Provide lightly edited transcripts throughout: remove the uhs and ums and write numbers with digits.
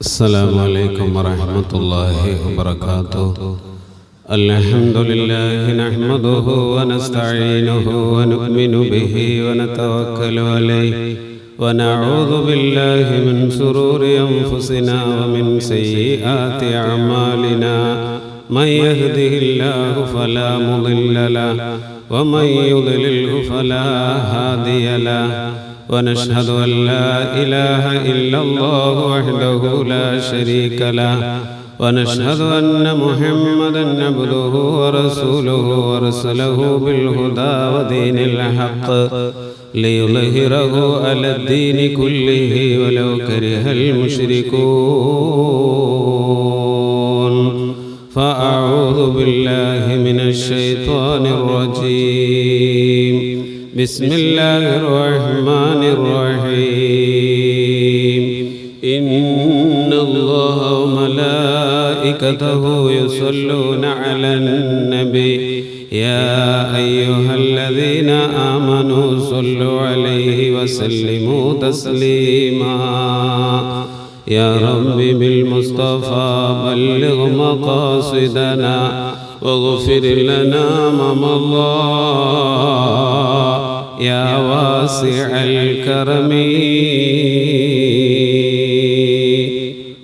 السلام عليكم ورحمة الله وبركاته. الحمد لله نحمده ونستعينه ونؤمن به ونتوكل عليه ونعوذ بالله من شرور أنفسنا ومن سيئات أعمالنا. من يهده الله فلا مضل له ومن يضلله فلا هادي له. ونشهد أن لا إله إلا الله وحده لا شريك له. ونشهد أن محمدا عبده ورسوله ورسله بالهدى ودين الحق ليظهره على الدين كله ولو كره المشركون. فأعوذ بالله من الشيطان الرجيم. بسم الله الرحمن الرحيم. إن الله وملائكته يصلون على النبي يا أيها الذين آمنوا صلوا عليه وسلموا تسليما. يا رب بالمصطفى بلغ مقاصدنا واغفر لنا ما مضى يا واسع الكرم.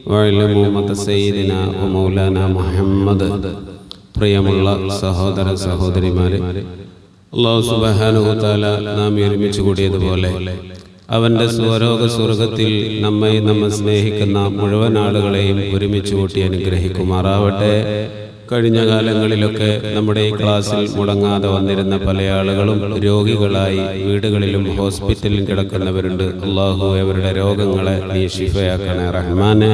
وعلموا سيدنا ومولانا محمد. പ്രിയമുള്ള സഹോദര സഹോദരിമാരെ, അല്ലാഹു സുബ്ഹാനഹു വ തആല നാം ഒരുമിച്ച് കൂടിയതുപോലെ അവൻ്റെ സ്വരോഗ സ്വർഗത്തിൽ നമ്മെ സ്നേഹിക്കുന്ന മുഴുവൻ ആളുകളെയും ഒരുമിച്ച് കൂട്ടി അനുഗ്രഹിക്കുമാറാവട്ടെ. കഴിഞ്ഞ കാലങ്ങളിലൊക്കെ നമ്മുടെ ഈ ക്ലാസ്സിൽ മുടങ്ങാതെ വന്നിരുന്ന പല ആളുകളും രോഗികളായി വീടുകളിലും ഹോസ്പിറ്റലിലും കിടക്കുന്നവരുണ്ട്. അല്ലാഹു അവരുടെ രോഗങ്ങളെ നീ ശിഫയാക്കണേ റഹ്മാനെ.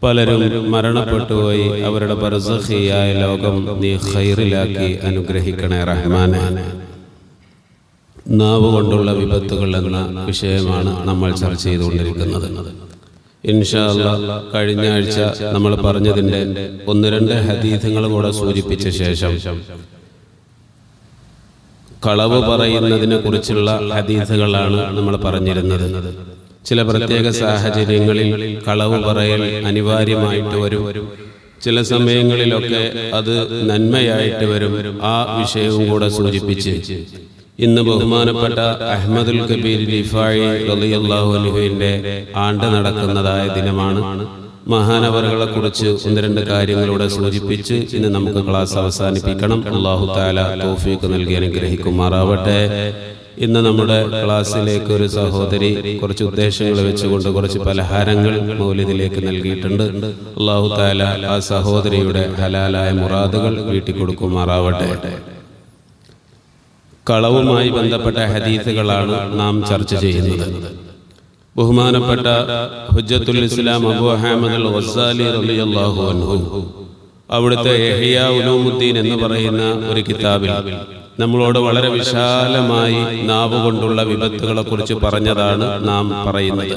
പലരും മരണപ്പെട്ടുപോയി, അവരുടെ ബർസഖിയായ ലോകം നീ ഖൈറിലാക്കി അനുഗ്രഹിക്കണേ റഹ്മാനെ. നാവ് കൊണ്ടുള്ള വിപത്തുകൾ എന്ന വിഷയമാണ് നമ്മൾ ചർച്ച ചെയ്തുകൊണ്ടിരിക്കുന്നത്. ഇൻഷാ അല്ലാഹ് കഴിഞ്ഞ ആഴ്ച നമ്മൾ പറഞ്ഞതിൻ്റെ ഒന്ന് രണ്ട് ഹദീസുകൾ കൂടെ സൂചിപ്പിച്ച ശേഷം കളവ് പറയുന്നതിനെ കുറിച്ചുള്ള ഹദീസുകളാണ് നമ്മൾ പറഞ്ഞിരുന്നത്. ചില പ്രത്യേക സാഹചര്യങ്ങളിൽ കളവ് പറയൽ അനിവാര്യമായിട്ട് വരും, ചില സമയങ്ങളിലൊക്കെ അത് നന്മയായിട്ട് വരും. ആ വിഷയവും കൂടെ സൂചിപ്പിച്ച് ഇന്ന് ബഹുമാനപ്പെട്ട അഹ്മദുൽ കബീർ റിഫായി റളിയല്ലാഹു അൻഹുവിന്റെ ആണ്ട് നടക്കുന്നതായ ദിനമാണ്. മഹാനവറുകളെ കുറിച്ച് ഒന്ന് രണ്ട് കാര്യങ്ങളൂടെ സൂചിപ്പിച്ച് ഇന്ന് നമുക്ക് ക്ലാസ് അവസാനിപ്പിക്കണം. അല്ലാഹു തആല തൗഫീഖ് നൽകി അനുഗ്രഹിക്കുമാറാവട്ടെ. ഇന്ന് നമ്മുടെ ക്ലാസ്സിലേക്ക് ഒരു സഹോദരി കുറച്ച് ഉദ്ദേശങ്ങൾ വെച്ചുകൊണ്ട് കുറച്ച് പലഹാരങ്ങൾ മൗലിദിലേക്ക് നൽകിയിട്ടുണ്ട്. അല്ലാഹു തആല ആ സഹോദരിയുടെ ഹലാലായ മുറാദുകൾ വീട്ടി കൊടുക്കുമാറാവട്ടെ. കളവുമായി ബന്ധപ്പെട്ട ഹദീസുകളാണ് നാം ചർച്ച ചെയ്യുന്നത്. ബഹുമാനപ്പെട്ട ഹുജ്ജത്തുൽ ഇസ്ലാം അബൂ ഹമദ് അൽ ഗസ്സാലി റളിയല്ലാഹു അൻഹു അവിടുത്തെ ഇഹ്യാ ഉലൂമുദ്ദീൻ എന്ന് പറയുന്ന ഒരു കിതാബിൽ നമ്മളോട് വളരെ വിശാലമായി നാവ് കൊണ്ടുള്ള വിപത്തുകളെ കുറിച്ച് പറഞ്ഞതാണ് നാം പറയുന്നത്.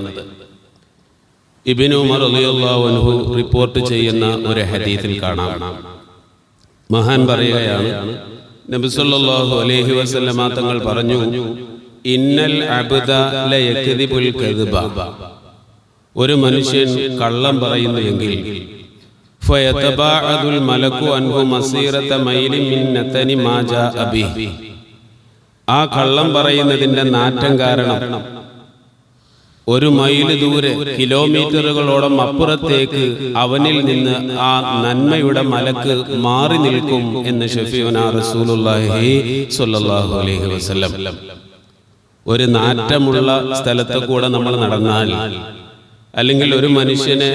ഇബ്നു ഉമർ റളിയല്ലാഹു അൻഹു റിപ്പോർട്ട് ചെയ്യുന്ന ഒരു ഹദീസിൽ കാണാം, മഹാൻ പറയുകയാണ്, നബി സല്ലല്ലാഹു അലൈഹി വസല്ലമ തങ്ങൾ പറഞ്ഞു, ഇന്നൽ അബ്ദ ലയക്ദിബുൽ കദ്ബ. ഒരു മനുഷ്യൻ കള്ളം പറയുന്നുവെങ്കിൽ ഫയതബഅദുൽ മലക്കു അൻഹു മസീറത മൈലിൻ മിൻ നതനി മാ ജാഅ ബിഹി. ആ കള്ളം പറയുന്നതിന്റെ നാറ്റം കാരണം ഒരു മൈല് ദൂരെ കിലോമീറ്ററുകളോളം അപ്പുറത്തേക്ക് അവനിൽ നിന്ന് ആ നന്മയുടെ മലക്ക് മാറി നിൽക്കും എന്ന് ശഫീഉനാ റസൂലുള്ളാഹി സ്വല്ലല്ലാഹു അലൈഹി വസല്ലം. ഒരു നാറ്റമുള്ള സ്ഥലത്ത് കൂടെ നമ്മൾ നടന്നാൽ, അല്ലെങ്കിൽ ഒരു മനുഷ്യന്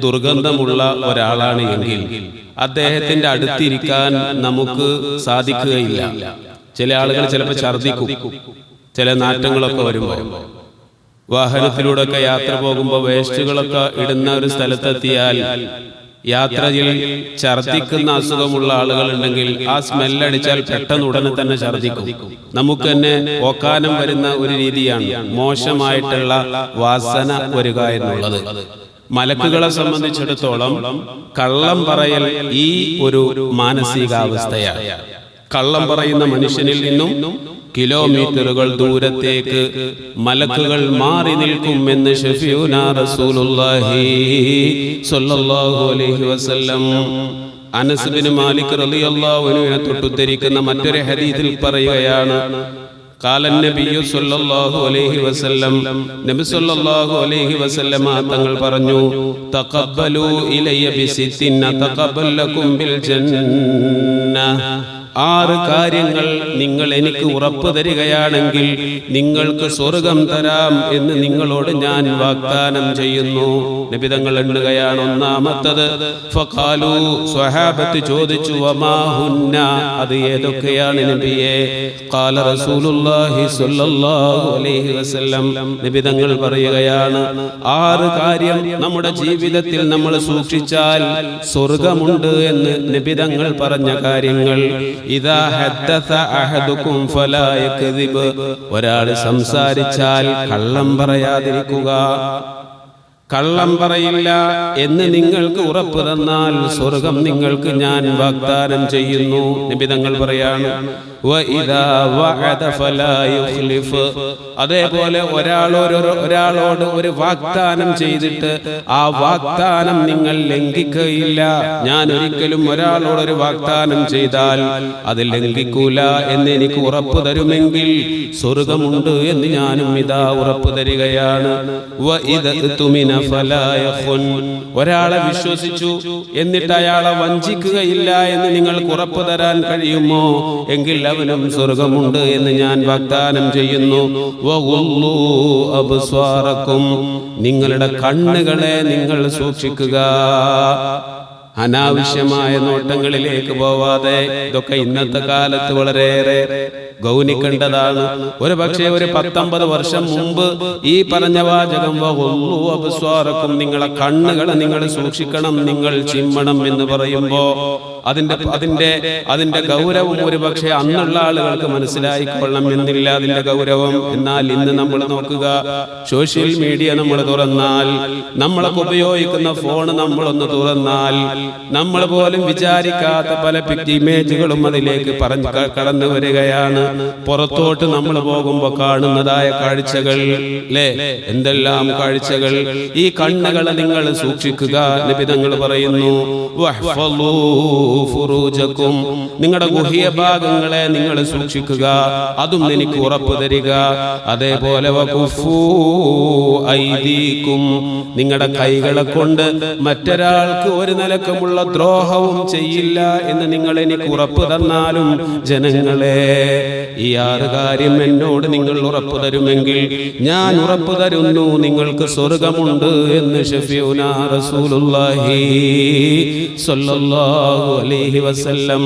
ദുർഗന്ധമുള്ള ഒരാളാണ് എങ്കിൽ അദ്ദേഹത്തിന്റെ അടുത്തിരിക്കാൻ നമുക്ക് സാധിക്കുകയില്ല. ചില ആളുകൾ ചിലപ്പോൾ ഛർദിക്കും, ചില നാറ്റങ്ങളൊക്കെ വരുമ്പോൾ. വാഹനത്തിലൂടെയൊക്കെ യാത്ര പോകുമ്പോൾ വേസ്റ്റുകളൊക്കെ ഇടുന്ന ഒരു സ്ഥലത്തെത്തിയാൽ യാത്രയിൽ ഛർദിക്കുന്ന അസുഖമുള്ള ആളുകളുണ്ടെങ്കിൽ ആ സ്മെല്ലടിച്ചാൽ പെട്ടെന്ന് ഉടനെ തന്നെ ഛർദിക്കും. നമുക്ക് തന്നെ ഓക്കാനം വരുന്ന ഒരു രീതിയാണ് മോശമായിട്ടുള്ള വാസന വരിക എന്നുള്ളത്. മലക്കുകളെ സംബന്ധിച്ചിടത്തോളം കള്ളം പറയൽ ഈ ഒരു മാനസികാവസ്ഥയാണ്. കള്ളം പറയുന്ന മനുഷ്യനിൽ നിന്നും കിലോമീറ്ററുകൾ ദൂരത്തേക്ക് മലക്കുകൾ മാറി നിൽക്കും എന്ന് ഷഫീഉനാ റസൂലുള്ളാഹി സ്വല്ലല്ലാഹു അലൈഹി വസല്ലം. അനസ് ബിൻ മാലിക് റളിയല്ലാഹു അൻഹുവിനെ തൊട്ടുദ്ധരിക്കുന്ന മറ്റൊരു ഹദീസിൽ പറയുകയാണ്, ഖാല നബിയ്യു സ്വല്ലല്ലാഹു അലൈഹി വസല്ലം, നബി സ്വല്ലല്ലാഹു അലൈഹി വസല്ലമ തങ്ങൾ പറഞ്ഞു, തഖബ്ബലു ഇലയ്യ ബിസിത്തിൻ തഖബ്ബൽ ലക്കും ബിൽ ജന്ന. 6 കാര്യങ്ങൾ നിങ്ങൾ എനിക്ക് ഉറപ്പ് തരികയാണെങ്കിൽ നിങ്ങൾക്ക് സ്വർഗം തരാം എന്ന് നിങ്ങളോട് ഞാൻ വാഗ്ദാനം ചെയ്യുന്നു. നബി തങ്ങൾ എണ്ണുകയാണ്. ഒന്നാമത്തത് ഫഖാലു, സ്വഹാബത്ത് ചോദിച്ചു, വമാ ഹുന്ന, അത് ഏതൊക്കെയാണ് നബിയേ? ഖാല റസൂലുള്ളാഹി സ്വല്ലല്ലാഹു അലൈഹി വസല്ലം, നബി തങ്ങൾ പറയുകയാണ്, 6 കാര്യം നമ്മുടെ ജീവിതത്തിൽ നമ്മൾ സൂക്ഷിച്ചാൽ സ്വർഗമുണ്ട് എന്ന് നബി തങ്ങൾ പറഞ്ഞ കാര്യങ്ങൾ. ഇദാ ഹദ്ദസ അഹദുകും ഫലാ യക്ദിബ്, ഒരാൾ സംസാരിച്ചാൽ കള്ളം പറയാതിരിക്കുക. കള്ളം പറയില്ല എന്ന് നിങ്ങൾക്ക് ഉറപ്പ് തന്നാൽ സ്വർഗം നിങ്ങൾക്ക് ഞാൻ വാഗ്ദാനം ചെയ്യുന്നു. നബി തങ്ങൾ പറയാണ്, വഇദാ വഅദ ഫലാ യുഖ്ലിഫ്, അതേപോലെ ഒരാളോട് ഒരു വാഗ്ദാനം ചെയ്തിട്ട് ആ വാഗ്ദാനം നിങ്ങൾ ലംഘിക്കുകയില്ല. ഞാൻ ഒരിക്കലും ഒരാളോട് ഒരു വാഗ്ദാനം ചെയ്താൽ അത് ലംഘിക്കൂല എന്ന് എനിക്ക് ഉറപ്പ് തരുമെങ്കിൽ സ്വർഗമുണ്ട് എന്ന് ഞാനും ഇതാ ഉറപ്പ് തരികയാണ്. ഒരാളെ വിശ്വസിച്ചു എന്നിട്ട് അയാളെ വഞ്ചിക്കുകയില്ല എന്ന് നിങ്ങൾക്ക് ഉറപ്പ് തരാൻ കഴിയുമോ? എങ്കിൽ അവനും സ്വർഗമുണ്ട് എന്ന് ഞാൻ വാഗ്ദാനം ചെയ്യുന്നു. നിങ്ങളുടെ കണ്ണുകളെ നിങ്ങൾ സൂക്ഷിക്കുക. അനാവശ്യമായ നോട്ടങ്ങളിലേക്ക് പോവാതെ. ഇതൊക്കെ ഇന്നത്തെ കാലത്ത് വളരെയേറെ ഗൗനിക്കേണ്ടതാണ്. ഒരു പക്ഷേ ഒരു 19 വർഷം മുമ്പ് ഈ പറഞ്ഞ വാചകം അബ്സ്വാറക്കും, നിങ്ങളെ കണ്ണുകളെ നിങ്ങൾ സൂക്ഷിക്കണം, നിങ്ങൾ ചിമ്മണം എന്ന് പറയുമ്പോ അതിന്റെ ഗൗരവം ഒരു പക്ഷേ അന്നുള്ള ആളുകൾക്ക് മനസ്സിലായിക്കൊള്ളണം എന്നില്ല അതിന്റെ ഗൗരവം. എന്നാൽ ഇന്ന് നമ്മൾ നോക്കുക, സോഷ്യൽ മീഡിയ നമ്മൾ തുറന്നാൽ, നമ്മളൊക്കെ ഉപയോഗിക്കുന്ന ഫോൺ നമ്മളൊന്ന് തുറന്നാൽ, നമ്മൾ പോലും വിചാരിക്കാത്ത പല ഇമേജുകളും അതിലേക്ക് കടന്നു വരികയാണ്. പുറത്തോട്ട് നമ്മൾ പോകുമ്പോൾ കാണുന്നതായ കാഴ്ചകൾ, അല്ലേ, എന്തെല്ലാം കാഴ്ചകൾ. ഈ കണ്ണുകളെ നിങ്ങൾ സൂക്ഷിക്കുക. നബി തങ്ങൾ പറയുന്നു, വഹ്ഫളൂ ഫുറൂജക്കും, നിങ്ങളുടെ ഗുഹ്യ ഭാഗങ്ങളെ നിങ്ങൾ സൂക്ഷിക്കുക, അതും എനിക്ക് ഉറപ്പ് തരിക. അതേപോലെ വകുഫൂ ഐദീകും, നിങ്ങളുടെ കൈകളെ കൊണ്ട് മറ്റൊരാൾക്ക് ഒരു നിലക്കുമുള്ള ദ്രോഹവും ചെയ്യില്ല എന്ന് നിങ്ങൾ എനിക്ക് ഉറപ്പ് തന്നാലും ജനങ്ങളെ, ഈ 6 കാര്യം എന്നോട് നിങ്ങൾ ഉറപ്പ് തരുമെങ്കിൽ ഞാൻ ഉറപ്പ് തരുന്നു നിങ്ങൾക്ക് സ്വർഗമുണ്ട് എന്ന് ഷഫീഉനാ റസൂലുള്ളാഹി സ്വല്ലല്ലാഹു അലൈഹി വസല്ലം.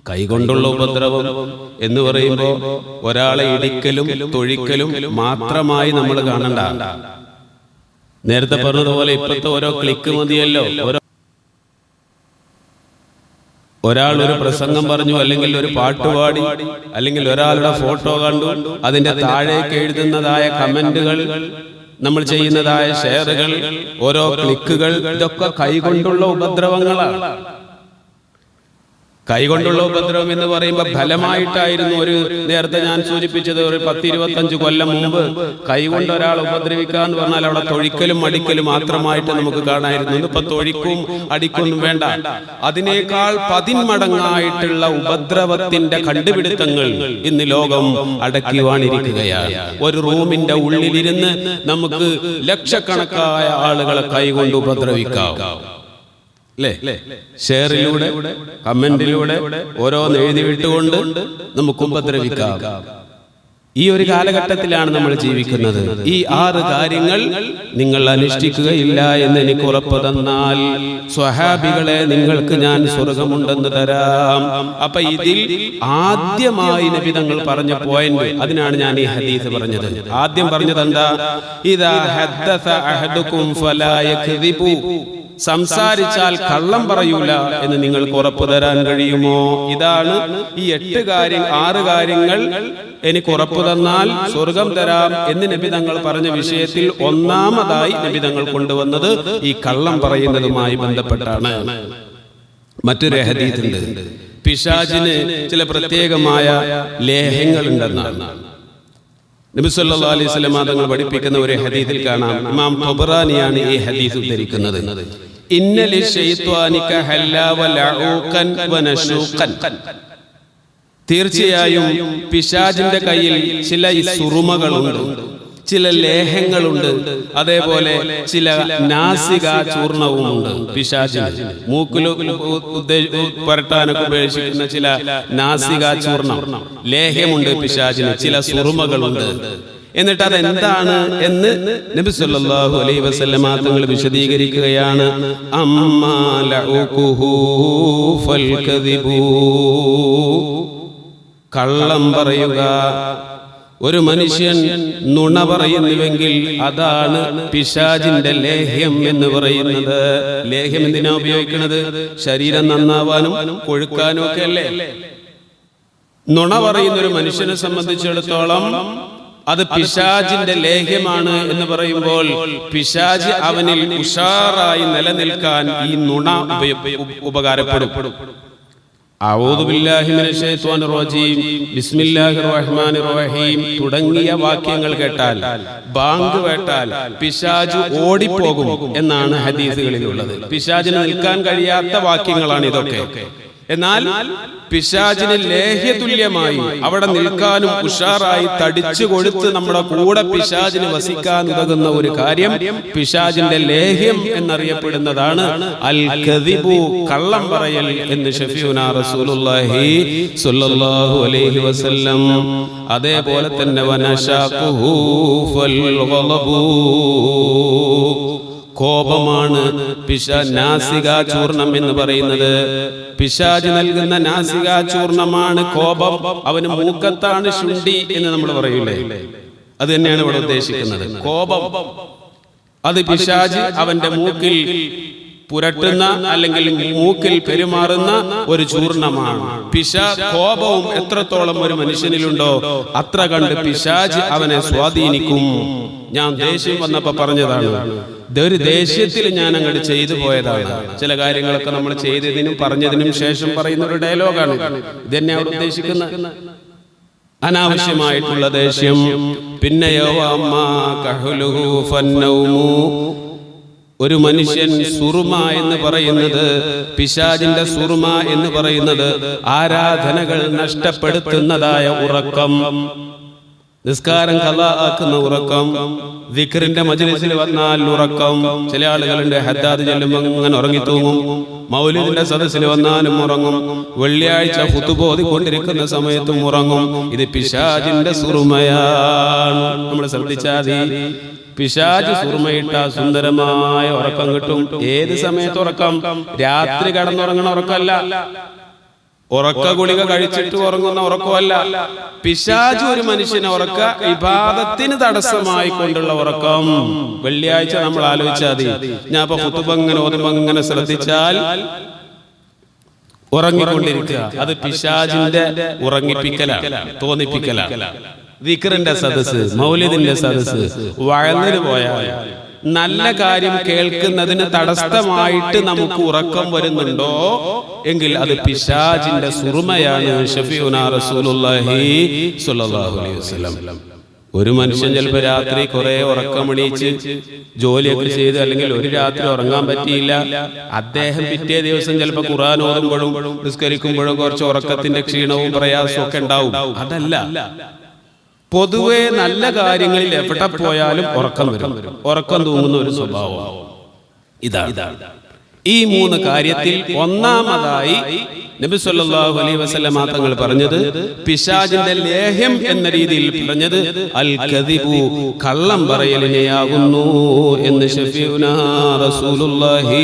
കൈകൊണ്ടുള്ള ഉപദ്രവം എന്ന് പറയുമ്പോൾ ഒരാളെ ഇടിക്കലും തൊഴിക്കലും മാത്രമായി നമ്മൾ കാണണ്ട. നേരത്തെ പറഞ്ഞതുപോലെ ഇപ്പോഴത്തെ ഓരോ ക്ലിക്ക് മതിയല്ലോ. ഒരാൾ ഒരു പ്രസംഗം പറഞ്ഞു, അല്ലെങ്കിൽ ഒരു പാട്ട് പാടി, അല്ലെങ്കിൽ ഒരാളുടെ ഫോട്ടോ കണ്ടു, അതിന്റെ താഴേക്ക് എഴുതുന്നതായ കമന്റുകൾ, നമ്മൾ ചെയ്യുന്നതായ ഷെയറുകൾ, ഓരോ ക്ലിക്കുകൾ, ഇതൊക്കെ കൈകൊണ്ടുള്ള ഉപദ്രവങ്ങളാണ്. കൈകൊണ്ടുള്ള ഉപദ്രവം എന്ന് പറയുമ്പോൾ ഫലമായിട്ടായിരുന്നു നേരത്തെ ഞാൻ സൂചിപ്പിച്ചത്, ഒരു 10-25 കൊല്ലം മുമ്പ് കൈകൊണ്ട് ഒരാൾ ഉപദ്രവിക്കുക എന്ന് പറഞ്ഞാൽ അവിടെ തൊഴിക്കലും അടിക്കലും മാത്രമായിട്ട് നമുക്ക് കാണായിരുന്നു. ഇപ്പൊ തൊഴിക്കും അടിക്കൊന്നും വേണ്ട, അതിനേക്കാൾ 10 മടങ്ങായിട്ടുള്ള ഉപദ്രവത്തിന്റെ കണ്ടുപിടുത്തങ്ങൾ ഇന്ന് ലോകം അടക്കിവാണിരിക്കുകയാണ്. ഒരു റൂമിന്റെ ഉള്ളിലിരുന്ന് നമുക്ക് ലക്ഷക്കണക്കായ ആളുകളെ കൈകൊണ്ട് ഉപദ്രവിക്കാം, അല്ലേ? ഷെയറിലൂടെ, കമന്റിലൂടെ ഓരോന്ന് എഴുതി വിട്ടുകൊണ്ട് നമുക്ക് ഉപദ്രവിക്കാം. ഈ ഒരു കാലഘട്ടത്തിലാണ് നമ്മൾ ജീവിക്കുന്നത്. ഈ 6 കാര്യങ്ങൾ നിങ്ങൾ അനുഷ്ഠിക്കുകയില്ല എന്ന് എനിക്ക് ഉറപ്പ് തന്നാൽ സ്വഹാബികളെ നിങ്ങൾക്ക് ഞാൻ സ്വർഗമുണ്ടെന്ന് തരാം. അപ്പൊ ഇതിൽ ആദ്യമായി നബി തങ്ങൾ പറഞ്ഞ പോയിന്റ്, അതിനാണ് ഞാൻ ഈ ഹദീസ് പറഞ്ഞത്. ആദ്യം പറഞ്ഞത് എന്താ? ഇദാ ഹദ്ദസ അഹദുകും ഫലാ യക്ദിബു, സംസാരിച്ചാൽ കള്ളം പറയൂല എന്ന് നിങ്ങൾക്ക് ഉറപ്പ് തരാൻ കഴിയുമോ? ഇതാണ് ഈ 6 കാര്യങ്ങൾ എനിക്ക് ഉറപ്പ് തന്നാൽ സ്വർഗം തരാം എന്ന് നബി തങ്ങൾ പറഞ്ഞ വിഷയത്തിൽ ഒന്നാമതായി നബി തങ്ങൾ കൊണ്ടുവന്നത് ഈ കള്ളം പറയുന്നതുമായി ബന്ധപ്പെട്ടാണ്. മറ്റൊരു ഹദീസുണ്ട്, പിശാചിന് ചില പ്രത്യേകമായ ലേഹ്യങ്ങളുണ്ടെന്നാണ് നബി സല്ലല്ലാഹു അലൈഹി വസല്ലം തങ്ങൾ പഠിപ്പിക്കുന്ന ഒരു ഹദീസിൽ കാണാം. ഇമാം ത്വബറാനിയാണ് ഈ ഹദീസ് ഉദ്ധരിക്കുന്നത്. ഇന്നലി ശൈത്വാനിക ഹല്ലാ വലഊഖൻ വനശൂഖൻ, തീർച്ചയായും പിശാചിന്റെ കയ്യിൽ ചില സുറുമകളുണ്ട്, ചില ലേഹങ്ങളുണ്ട്, അതേപോലെ ചില നാസിക ചൂർണവുമുണ്ട്. പിശാചിന് മൂക്കിൽ പുരട്ടാനൊക്കെ ഉപയോഗിക്കുന്ന ചില നാസിക ചൂർണം, ലേഹ്യമുണ്ട് പിശാചിന്, ചില സുറുമകളുണ്ട്. എന്നിട്ട് അതെന്താണ് എന്ന് നബി സല്ലല്ലാഹു അലൈഹി വസല്ലമ തങ്ങൾ വിശദീകരിക്കുകയാണ്. അമ്മാ ലഉഖുഹു ഫൽകദിബു, കള്ളം പറയുക. ഒരു മനുഷ്യൻ നുണ പറയുന്നുവെങ്കിൽ അതാണ് പിശാചിന്റെ ലേഹ്യം എന്ന് പറയുന്നത്. ലേഹ്യം എന്തിനാ ഉപയോഗിക്കുന്നത്? ശരീരം നന്നാവാനും കൊഴുക്കാനും ഒക്കെ അല്ലേ? നുണ പറയുന്ന ഒരു മനുഷ്യനെ സംബന്ധിച്ചിടത്തോളം അത് പിശാചിന്റെ ലേഹ്യമാണ് എന്ന് പറയുമ്പോൾ പിശാച് അവനിൽ ഉഷാറായി നിലനിൽക്കാൻ ഈ നുണ ഉപകാരപ്പെടും. അഊദു ബില്ലാഹി മിനശ് ശൈത്വാനിർ റജീം, ബിസ്മില്ലാഹിർ റഹ്മാനിർ റഹീം തുടങ്ങിയ വാക്യങ്ങൾ കേട്ടാൽ, ബാങ്ക് കേട്ടാൽ പിശാച് ഓടിപ്പോകും എന്നാണ് ഹദീസുകളിലുള്ളത്. പിശാചിന് നിൽക്കാൻ കഴിയാത്ത വാക്യങ്ങളാണ് ഇതൊക്കെ. എന്നാൽ പിശാചിന് ലേഹ്യതുല്യമായി അവിടെ നിൽക്കാനും ഉഷാറായി തടിച്ചു കൊഴുത്ത് നമ്മുടെ കൂടെ പിശാചിന് വസിക്കാൻ ഉതകുന്ന ഒരു കാര്യം പിശാചിന്റെ ലേഹ്യം എന്നറിയപ്പെടുന്നതാണ് അൽ കദിബു, കള്ളം പറയൽ എന്ന് ഷഫീഉനാ റസൂലുള്ളാഹി സ്വല്ലല്ലാഹു അലൈഹി വസല്ലം. അതേപോലെ തന്നെ വനശാഖുഹു ഫൽ ഗളബു, കോപമാണ് നാസിക ചൂർണം എന്ന് പറയുന്നത്. പിശാച് നൽകുന്ന നാസിക ചൂർണമാണ് കോപം. അവന് മൂക്കത്താണ് ശുണ്ഠി എന്ന് നമ്മൾ പറയൂലേ, അത് തന്നെയാണ് ഇവിടെ ഉദ്ദേശിക്കുന്നത്. കോപം അത് പിശാച് അവന്റെ മൂക്കിൽ പുരട്ടുന്ന അല്ലെങ്കിൽ മൂക്കിൽ പെരുമാറുന്ന ഒരു ചൂർണമാണ്. കോപവും എത്രത്തോളം ഒരു മനുഷ്യനിലുണ്ടോ അത്ര കണ്ട് പിശാച് അവനെ സ്വാധീനിക്കും. ഞാൻ ദേഷ്യം വന്നപ്പോ പറഞ്ഞതാണ്, ഒരു ദേഷ്യത്തിൽ ഞാൻ അങ്ങോട്ട് ചെയ്തു പോയതാണ്. ചില കാര്യങ്ങളൊക്കെ നമ്മൾ ചെയ്തതിനും പറഞ്ഞതിനും ശേഷം പറയുന്ന ഒരു ഡയലോഗാണ്. ഇതന്നെ അവിടെ ഉദ്ദേശിക്കുന്ന അനാവശ്യമായിട്ടുള്ള ദേഷ്യം. പിന്നെയോ ഒരു മനുഷ്യൻ സുറുമ എന്ന് പറയുന്നത്, പിശാചിന്റെ സുറുമ എന്ന് പറയുന്നത് ആരാധനകൾ നഷ്ടപ്പെടുത്തുന്നതായ ഉറക്കം, നിസ്കാരം ഖളാ ആക്കുന്ന ഉറക്കം, ദിക്റിന്റെ മജ്ലിസിൽ വന്നാൽ ഉറക്കം. ചില ആളുകളുണ്ട് ഹദ്ദാദ് ചെല്ലുമ്പോൾ അങ്ങനെ ഉറങ്ങി തൂങ്ങും, മൗലിദിന്റെ സദസ്സിൽ വന്നാലും ഉറങ്ങും, വെള്ളിയാഴ്ച ഖുതുബ ഓതിക്കൊണ്ടിരിക്കുന്ന സമയത്തും ഉറങ്ങും. ഇത് പിശാചിന്റെ സുറുമയാണ്. നമ്മൾ ശ്രദ്ധിച്ചാൽ പിശാച് സുറുമയിട്ട സുന്ദരമായ ഉറക്കം കിട്ടും. ഏത് സമയത്ത് ഉറക്കം? രാത്രി കടന്നുറങ്ങണ ഉറക്കമല്ല, ഉറക്ക ഗുളിക കഴിച്ചിട്ട് ഉറങ്ങുന്ന ഉറക്കമല്ല. പിശാച് ഒരു മനുഷ്യനെ ഉറക്ക ഇബാദത്തിന് തടസ്സമായി കൊണ്ടുള്ള ഉറക്കം. വെള്ളിയാഴ്ച നമ്മൾ ആലോചിച്ചാൽ മതി, ഞാൻ ഇപ്പൊ ഖുതുബ ഇങ്ങനെ ഓതുമ്പോ ഇങ്ങനെ ശ്രദ്ധിച്ചാൽ ഉറങ്ങിക്കൊണ്ടിരിക്കുക, അത് പിശാചിന്റെ ഉറങ്ങിപ്പിക്കലാണ്, തോന്നിപ്പിക്കലാണ്. ദിക്റിന്റെ സദസ്സ്, മൗലിദിന്റെ സദസ്സ്, വഴന്നിന് പോയാൽ നല്ല കാര്യം കേൾക്കുന്നതിന് തടസ്സമായിട്ട് നമുക്ക് ഉറക്കം വരുന്നുണ്ടോ എങ്കിൽ അത് പിശാചിന്റെ സുറുമയാണ്. ഷഫീഉനാ റസൂലുള്ളാഹി സ്വല്ലല്ലാഹു അലൈഹി വസല്ലം. ഒരു മനുഷ്യൻ ചിലപ്പോൾ രാത്രി കുറെ ഉറക്കമണിയിച്ച് ജോലിയൊക്കെ ചെയ്ത് അല്ലെങ്കിൽ ഒരു രാത്രി ഉറങ്ങാൻ പറ്റിയില്ല, അദ്ദേഹം പിറ്റേ ദിവസം ചിലപ്പോൾ ഖുർആൻ ഓതുമ്പോഴും നിസ്കരിക്കുമ്പോഴും കുറച്ച് ഉറക്കത്തിന്റെ ക്ഷീണവും പ്രയാസവും ഒക്കെ ഉണ്ടാവും. അതല്ല, പൊതുവെ നല്ല കാര്യങ്ങളിൽ എവിടെ പോയാലും ഉറക്കം വരും, ഉറക്കം തൂങ്ങുന്ന ഒരു സ്വഭാവം ഇതാണ്. ഈ മൂന്ന് കാര്യത്തിൽ ഒന്നാമതായി നബി സല്ലല്ലാഹു അലൈഹി വസല്ലം തങ്ങൾ പറഞ്ഞത്, പിശാചിന്റെ ലേഹ്യം എന്ന രീതിയിൽ പറഞ്ഞത് അൽ കദിബു, കള്ളം പറയലിനെയാകുന്നു എന്ന് ഷഫീഉനാ റസൂലുള്ളാഹി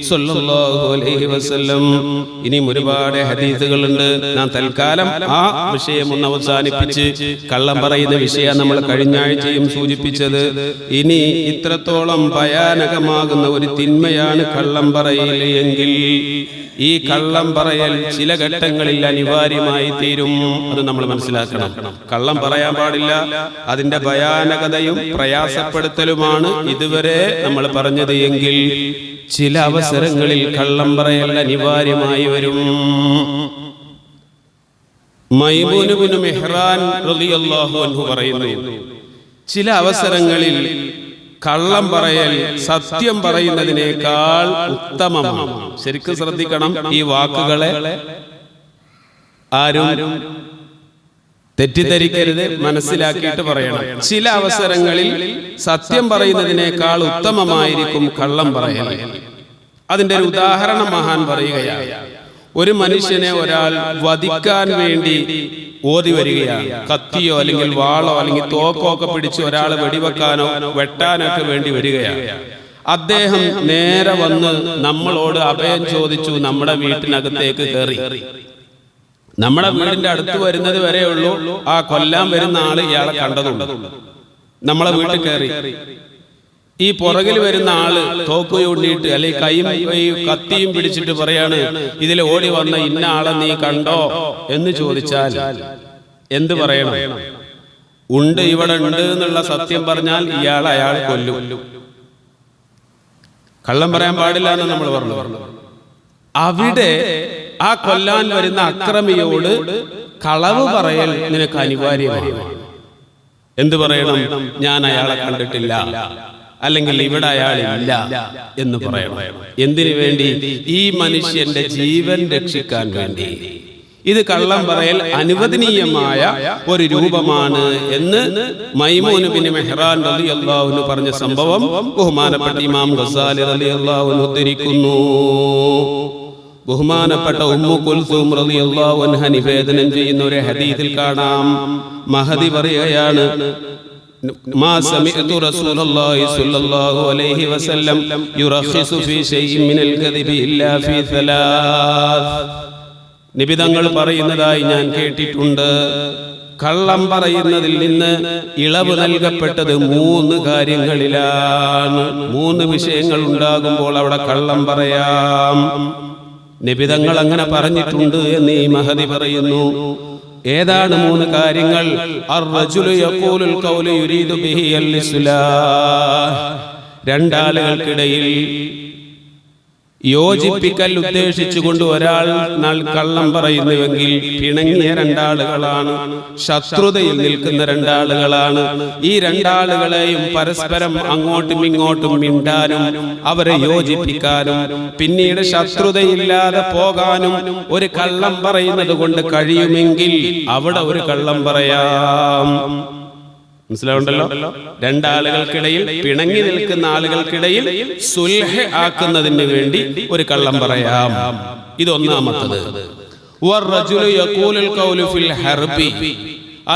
സ്വല്ലല്ലാഹു അലൈഹി വസല്ലം. ഇനിയും ഒരുപാട് ഹദീസുകളുണ്ട്. ഞാൻ തൽക്കാലം ആ വിഷയം ഒന്ന് അവസാനിപ്പിച്ച്, കള്ളം പറയുന്ന വിഷയം നമ്മൾ കഴിഞ്ഞ ആഴ്ചയും സൂചിപ്പിച്ചത്. ഇനി ഇത്രത്തോളം ഭയാനകമാകുന്ന ഒരു തിന്മയാണ് കള്ളം പറയൽ എങ്കിൽ ഈ കള്ളം പറയൽ ചില ഘട്ടങ്ങളിൽ അനിവാര്യമായി തീരും. അത് നമ്മൾ മനസ്സിലാക്കണം. കള്ളം പറയാൻ പാടില്ല. അതിന്റെ ഭയാനകതയും പ്രയാസപ്പെടുത്തലുമാണ് ഇതുവരെ നമ്മൾ പറഞ്ഞത് എങ്കിൽ ചില അവസരങ്ങളിൽ കള്ളം പറയൽ അനിവാര്യമായി വരും. മൈമൂൻ ഇബ്നു മിഹ്റാൻ റളിയല്ലാഹു അൻഹു പറയുന്നു, ചില അവസരങ്ങളിൽ കള്ളം പറയൽ സത്യം പറയുന്നതിനേക്കാൾ ഉത്തമമാണ്. ശരിക്കും ശ്രദ്ധിക്കണം, ഈ വാക്കുകളെ ആരും തെറ്റിദ്ധരിക്കരുത്, മനസ്സിലാക്കിയിട്ട് പറയണം. ചില അവസരങ്ങളിൽ സത്യം പറയുന്നതിനേക്കാൾ ഉത്തമമായിരിക്കും കള്ളം പറയൽ. അതിന്റെ ഒരു ഉദാഹരണം മഹാൻ പറയുകയാണ്. ഒരു മനുഷ്യനെ ഒരാൾ വധിക്കാൻ വേണ്ടി ഓടി വരികയാണ്. കത്തിയോ അല്ലെങ്കിൽ വാളോ അല്ലെങ്കിൽ തോക്കോ ഒക്കെ പിടിച്ച് ഒരാൾ വെടിവെക്കാനോ വെട്ടാനൊക്കെ വേണ്ടി വരികയാണ്. അദ്ദേഹം നേരെ വന്ന് നമ്മളോട് അഭയം ചോദിച്ചു, നമ്മുടെ വീട്ടിനകത്തേക്ക് കയറി. നമ്മുടെ വീടിന്റെ അടുത്ത് വരുന്നത് വരെ ഉള്ളൂ ആ കൊല്ലാൻ വരുന്ന ആള് ഇയാളെ കണ്ടതുണ്ട്. നമ്മളെ വീട്ടിൽ കയറി ഈ പുറകിൽ വരുന്ന ആള് തോക്ക് ചൂണ്ടിയിട്ട് അല്ലെങ്കിൽ കൈയും കത്തിയും പിടിച്ചിട്ട് പറയാണ്, ഇതിൽ ഓടി വന്ന ഇന്ന ആളെ നീ കണ്ടോ എന്ന് ചോദിച്ചാൽ എന്ത് പറയണം? ഉണ്ട്, ഇവിടെ ഉണ്ട് എന്നുള്ള സത്യം പറഞ്ഞാൽ അയാൾ കൊല്ലും. കള്ളം പറയാൻ പാടില്ല എന്ന് നമ്മൾ പറഞ്ഞു. അവിടെ ആ കൊല്ലാൻ വരുന്ന അക്രമിയോട് കളവ് പറയൽ നിനക്ക് അനിവാര്യമാണ്. എന്ത് പറയണം? ഞാൻ അയാളെ കണ്ടിട്ടില്ല, അല്ലെങ്കിൽ ഇവിടെ അയാളില്ല എന്ന് പറയണം. എന്തിനു വേണ്ടി? ഈ മനുഷ്യന്റെ ജീവൻ രക്ഷിക്കാൻ വേണ്ടി. ഇത് കള്ളം പറയൽ അനുവദനീയമായ ഒരു രൂപമാണ് എന്ന് മൈമൂൻ ഇബ്നു മിഹ്റാൻ റളിയല്ലാഹു അൻഹു പറഞ്ഞ സംഭവം ബഹുമാനപ്പെട്ട ഇമാം ഗസാലി റളിയല്ലാഹു അൻഹു ഉദ്ധരിക്കുന്നു. ബഹുമാനപ്പെട്ട ഉമ്മു കുൽസൂം റളിയല്ലാഹു അൻഹ നിവേദനം ചെയ്യുന്ന ഒരു ഹദീസിൽ കാണാം, മഹദി പറയുകയാണ്, മാ സമിഅതു റസൂലുള്ളാഹി സ്വല്ലല്ലാഹു അലൈഹി വസല്ലം യുറഖിസു ഫീ ശൈഇൻ മിനൽ കദിബി ഇല്ലാ ഫീ സലാസ്. നബി തങ്ങൾ പറയുന്നതായി ഞാൻ കേട്ടിട്ടുണ്ട്, കള്ളം പറയുന്നതിൽ നിന്ന് ഇളവ് നൽകപ്പെട്ടത് 3 കാര്യങ്ങളിലാണ്. 3 വിഷയങ്ങൾ ഉണ്ടാകുമ്പോൾ അവിടെ കള്ളം പറയാം. നബി തങ്ങൾ അങ്ങനെ പറഞ്ഞിട്ടുണ്ട് എന്ന് ഈ മഹദി പറയുന്നു. ഏതാണ് 3 കാര്യങ്ങൾ? അർറജുലു യഖൂലുൽ ഖൗല യുരീദു ബിഹി അൽ-ഇസ്ലാഹ്. രണ്ടാളുകൾക്കിടയിൽ യോജിപ്പിക്കൽ ഉദ്ദേശിച്ചുകൊണ്ട് ഒരാൾ കള്ളം പറയുന്നുവെങ്കിൽ പിണങ്ങിയ 2 ആളുകളാണ്, ശത്രുതയിൽ നിൽക്കുന്ന 2 ആളുകളാണ്. ഈ 2 ആളുകളെയും പരസ്പരം അങ്ങോട്ടും ഇങ്ങോട്ടും മിണ്ടാനും അവരെ യോജിപ്പിക്കാനും പിന്നീട് ശത്രുതയില്ലാതെ പോകാനും ഒരു കള്ളം പറയുന്നത് കൊണ്ട് കഴിയുമെങ്കിൽ അവിടെ ഒരു കള്ളം പറയാം. മനസ്സിലാവുണ്ടല്ലോ? 2 ആളുകൾക്കിടയിൽ, പിണങ്ങി നിൽക്കുന്ന ആളുകൾക്കിടയിൽ സുൽഹ് ആക്കുന്നതിന് വേണ്ടി ഒരു കള്ളം പറയാം. ഇത് ഒന്നാമത്തത്. വറജുലു യഖൂലുൽ ഖൗലു ഫിൽ ഹർബി.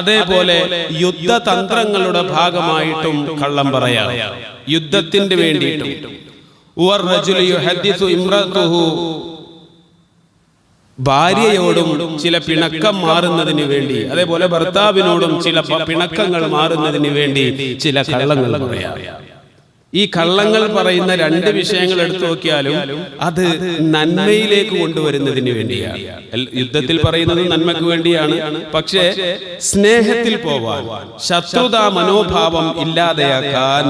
അതേപോലെ യുദ്ധതന്ത്രങ്ങളുടെ ഭാഗമായിട്ടും കള്ളം പറയാം, യുദ്ധത്തിന് വേണ്ടിയിട്ടും. വറജുലു യുഹദ്ദിസു ഇംറഅതുഹു. ഭാര്യയോടും ചില പിണക്കം മാറുന്നതിന് വേണ്ടി, അതേപോലെ ഭർത്താവിനോടും ചില പിണക്കങ്ങൾ മാറുന്നതിന് വേണ്ടി ചില കള്ളങ്ങൾ പറയാം. ഈ കള്ളങ്ങൾ പറയുന്ന 2 വിഷയങ്ങൾ എടുത്തു നോക്കിയാലും അത് നന്മയിലേക്ക് കൊണ്ടുവരുന്നതിന് വേണ്ടിയാണ്. യുദ്ധത്തിൽ പറയുന്നത് നന്മയ്ക്ക് വേണ്ടിയാണ്, പക്ഷേ സ്നേഹത്തിൽ പോവാൻ, ശത്രുതാ മനോഭാവം ഇല്ലാതെയാക്കാൻ.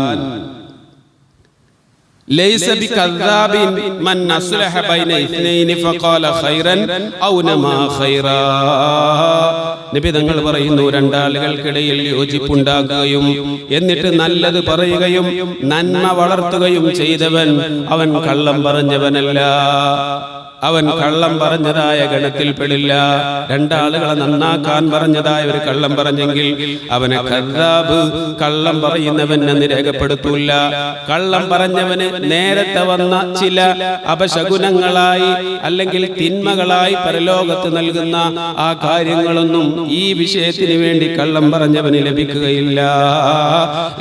ലൈസ ബികദ്ദാബിൻ മൻ അസ്ലഹ ബൈന ഇത്നൈനി ഫഖാല ഖൈറൻ ഔ നമാ ഖൈറാ. നബി തങ്ങൾ പറയുന്നു, 2 ആളുകൾക്കിടയിൽ യോജിപ്പുണ്ടാകുകയും എന്നിട്ട് നല്ലത് പറയുകയും നന്മ വളർത്തുകയും ചെയ്തവൻ അവൻ കള്ളം പറഞ്ഞവനല്ല, അവൻ കള്ളം പറഞ്ഞതായ ഗണത്തിൽ പെടില്ല. 2 ആളുകളെ നന്നാക്കാൻ പറഞ്ഞതായ ഒരു കള്ളം പറഞ്ഞെങ്കിൽ അവനെ കദ്ദാബ്, കള്ളം പറയുന്നവൻ എന്ന് രേഖപ്പെടുത്തൂല. കള്ളം പറഞ്ഞവന് നേരത്തെ വന്ന ചില അപശകുനങ്ങളായി അല്ലെങ്കിൽ തിന്മകളായി പരലോകത്ത് നൽകുന്ന ആ കാര്യങ്ങളൊന്നും ഈ വിഷയത്തിന് വേണ്ടി കള്ളം പറഞ്ഞവന് ലഭിക്കുകയില്ല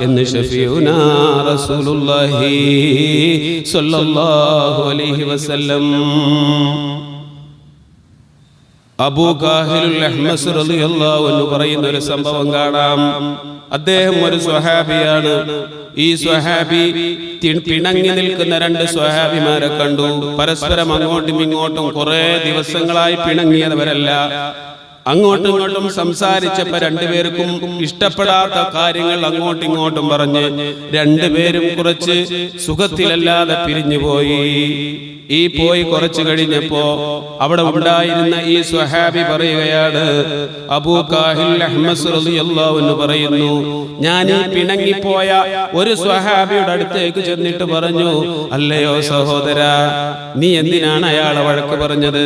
എന്ന് ഷഫീഉനാ റസൂലുള്ളാഹി സ്വല്ലല്ലാഹു അലൈഹി വസല്ലം. അബൂ ഖാഹിലുൽ അഹ്മസ് റളിയല്ലാഹു അൻഹു പറയുന്ന ഒരു സംഭവം കാണാം. അദ്ദേഹം ഒരു സ്വഹാബിയാണ്. ഈ സ്വഹാബി പിണങ്ങി നിൽക്കുന്ന 2 സ്വഹാബിമാരെ കണ്ടു. പരസ്പരം അങ്ങോട്ടും ഇങ്ങോട്ടും കുറെ ദിവസങ്ങളായി പിണങ്ങിയവരല്ല. അങ്ങോട്ടും ഇങ്ങോട്ടും സംസാരിച്ചപ്പോ രണ്ടുപേർക്കും ഇഷ്ടപ്പെടാത്ത കാര്യങ്ങൾ അങ്ങോട്ടും ഇങ്ങോട്ടും പറഞ്ഞ് രണ്ടുപേരും കുറച്ച് സുഖത്തിലല്ലാതെ പിരിഞ്ഞുപോയി. ഈ പോയി കുറച്ചു കഴിഞ്ഞപ്പോ അവിടെ ഉണ്ടായിരുന്ന ഈ സ്വഹാബി പറയുകയാണ്, അബൂ കാഹിൽ അഹ്മസ് റളിയല്ലാഹു അൻഹു പറയുന്നു, ഞാൻ ഈ പിണങ്ങിപ്പോയ ഒരു സ്വഹാബിയുടെ അടുത്തേക്ക് ചെന്നിട്ട് പറഞ്ഞു, അല്ലയോ സഹോദരാ, നീ എന്തിനാണ് അയാളെ വഴക്ക് പറഞ്ഞത്?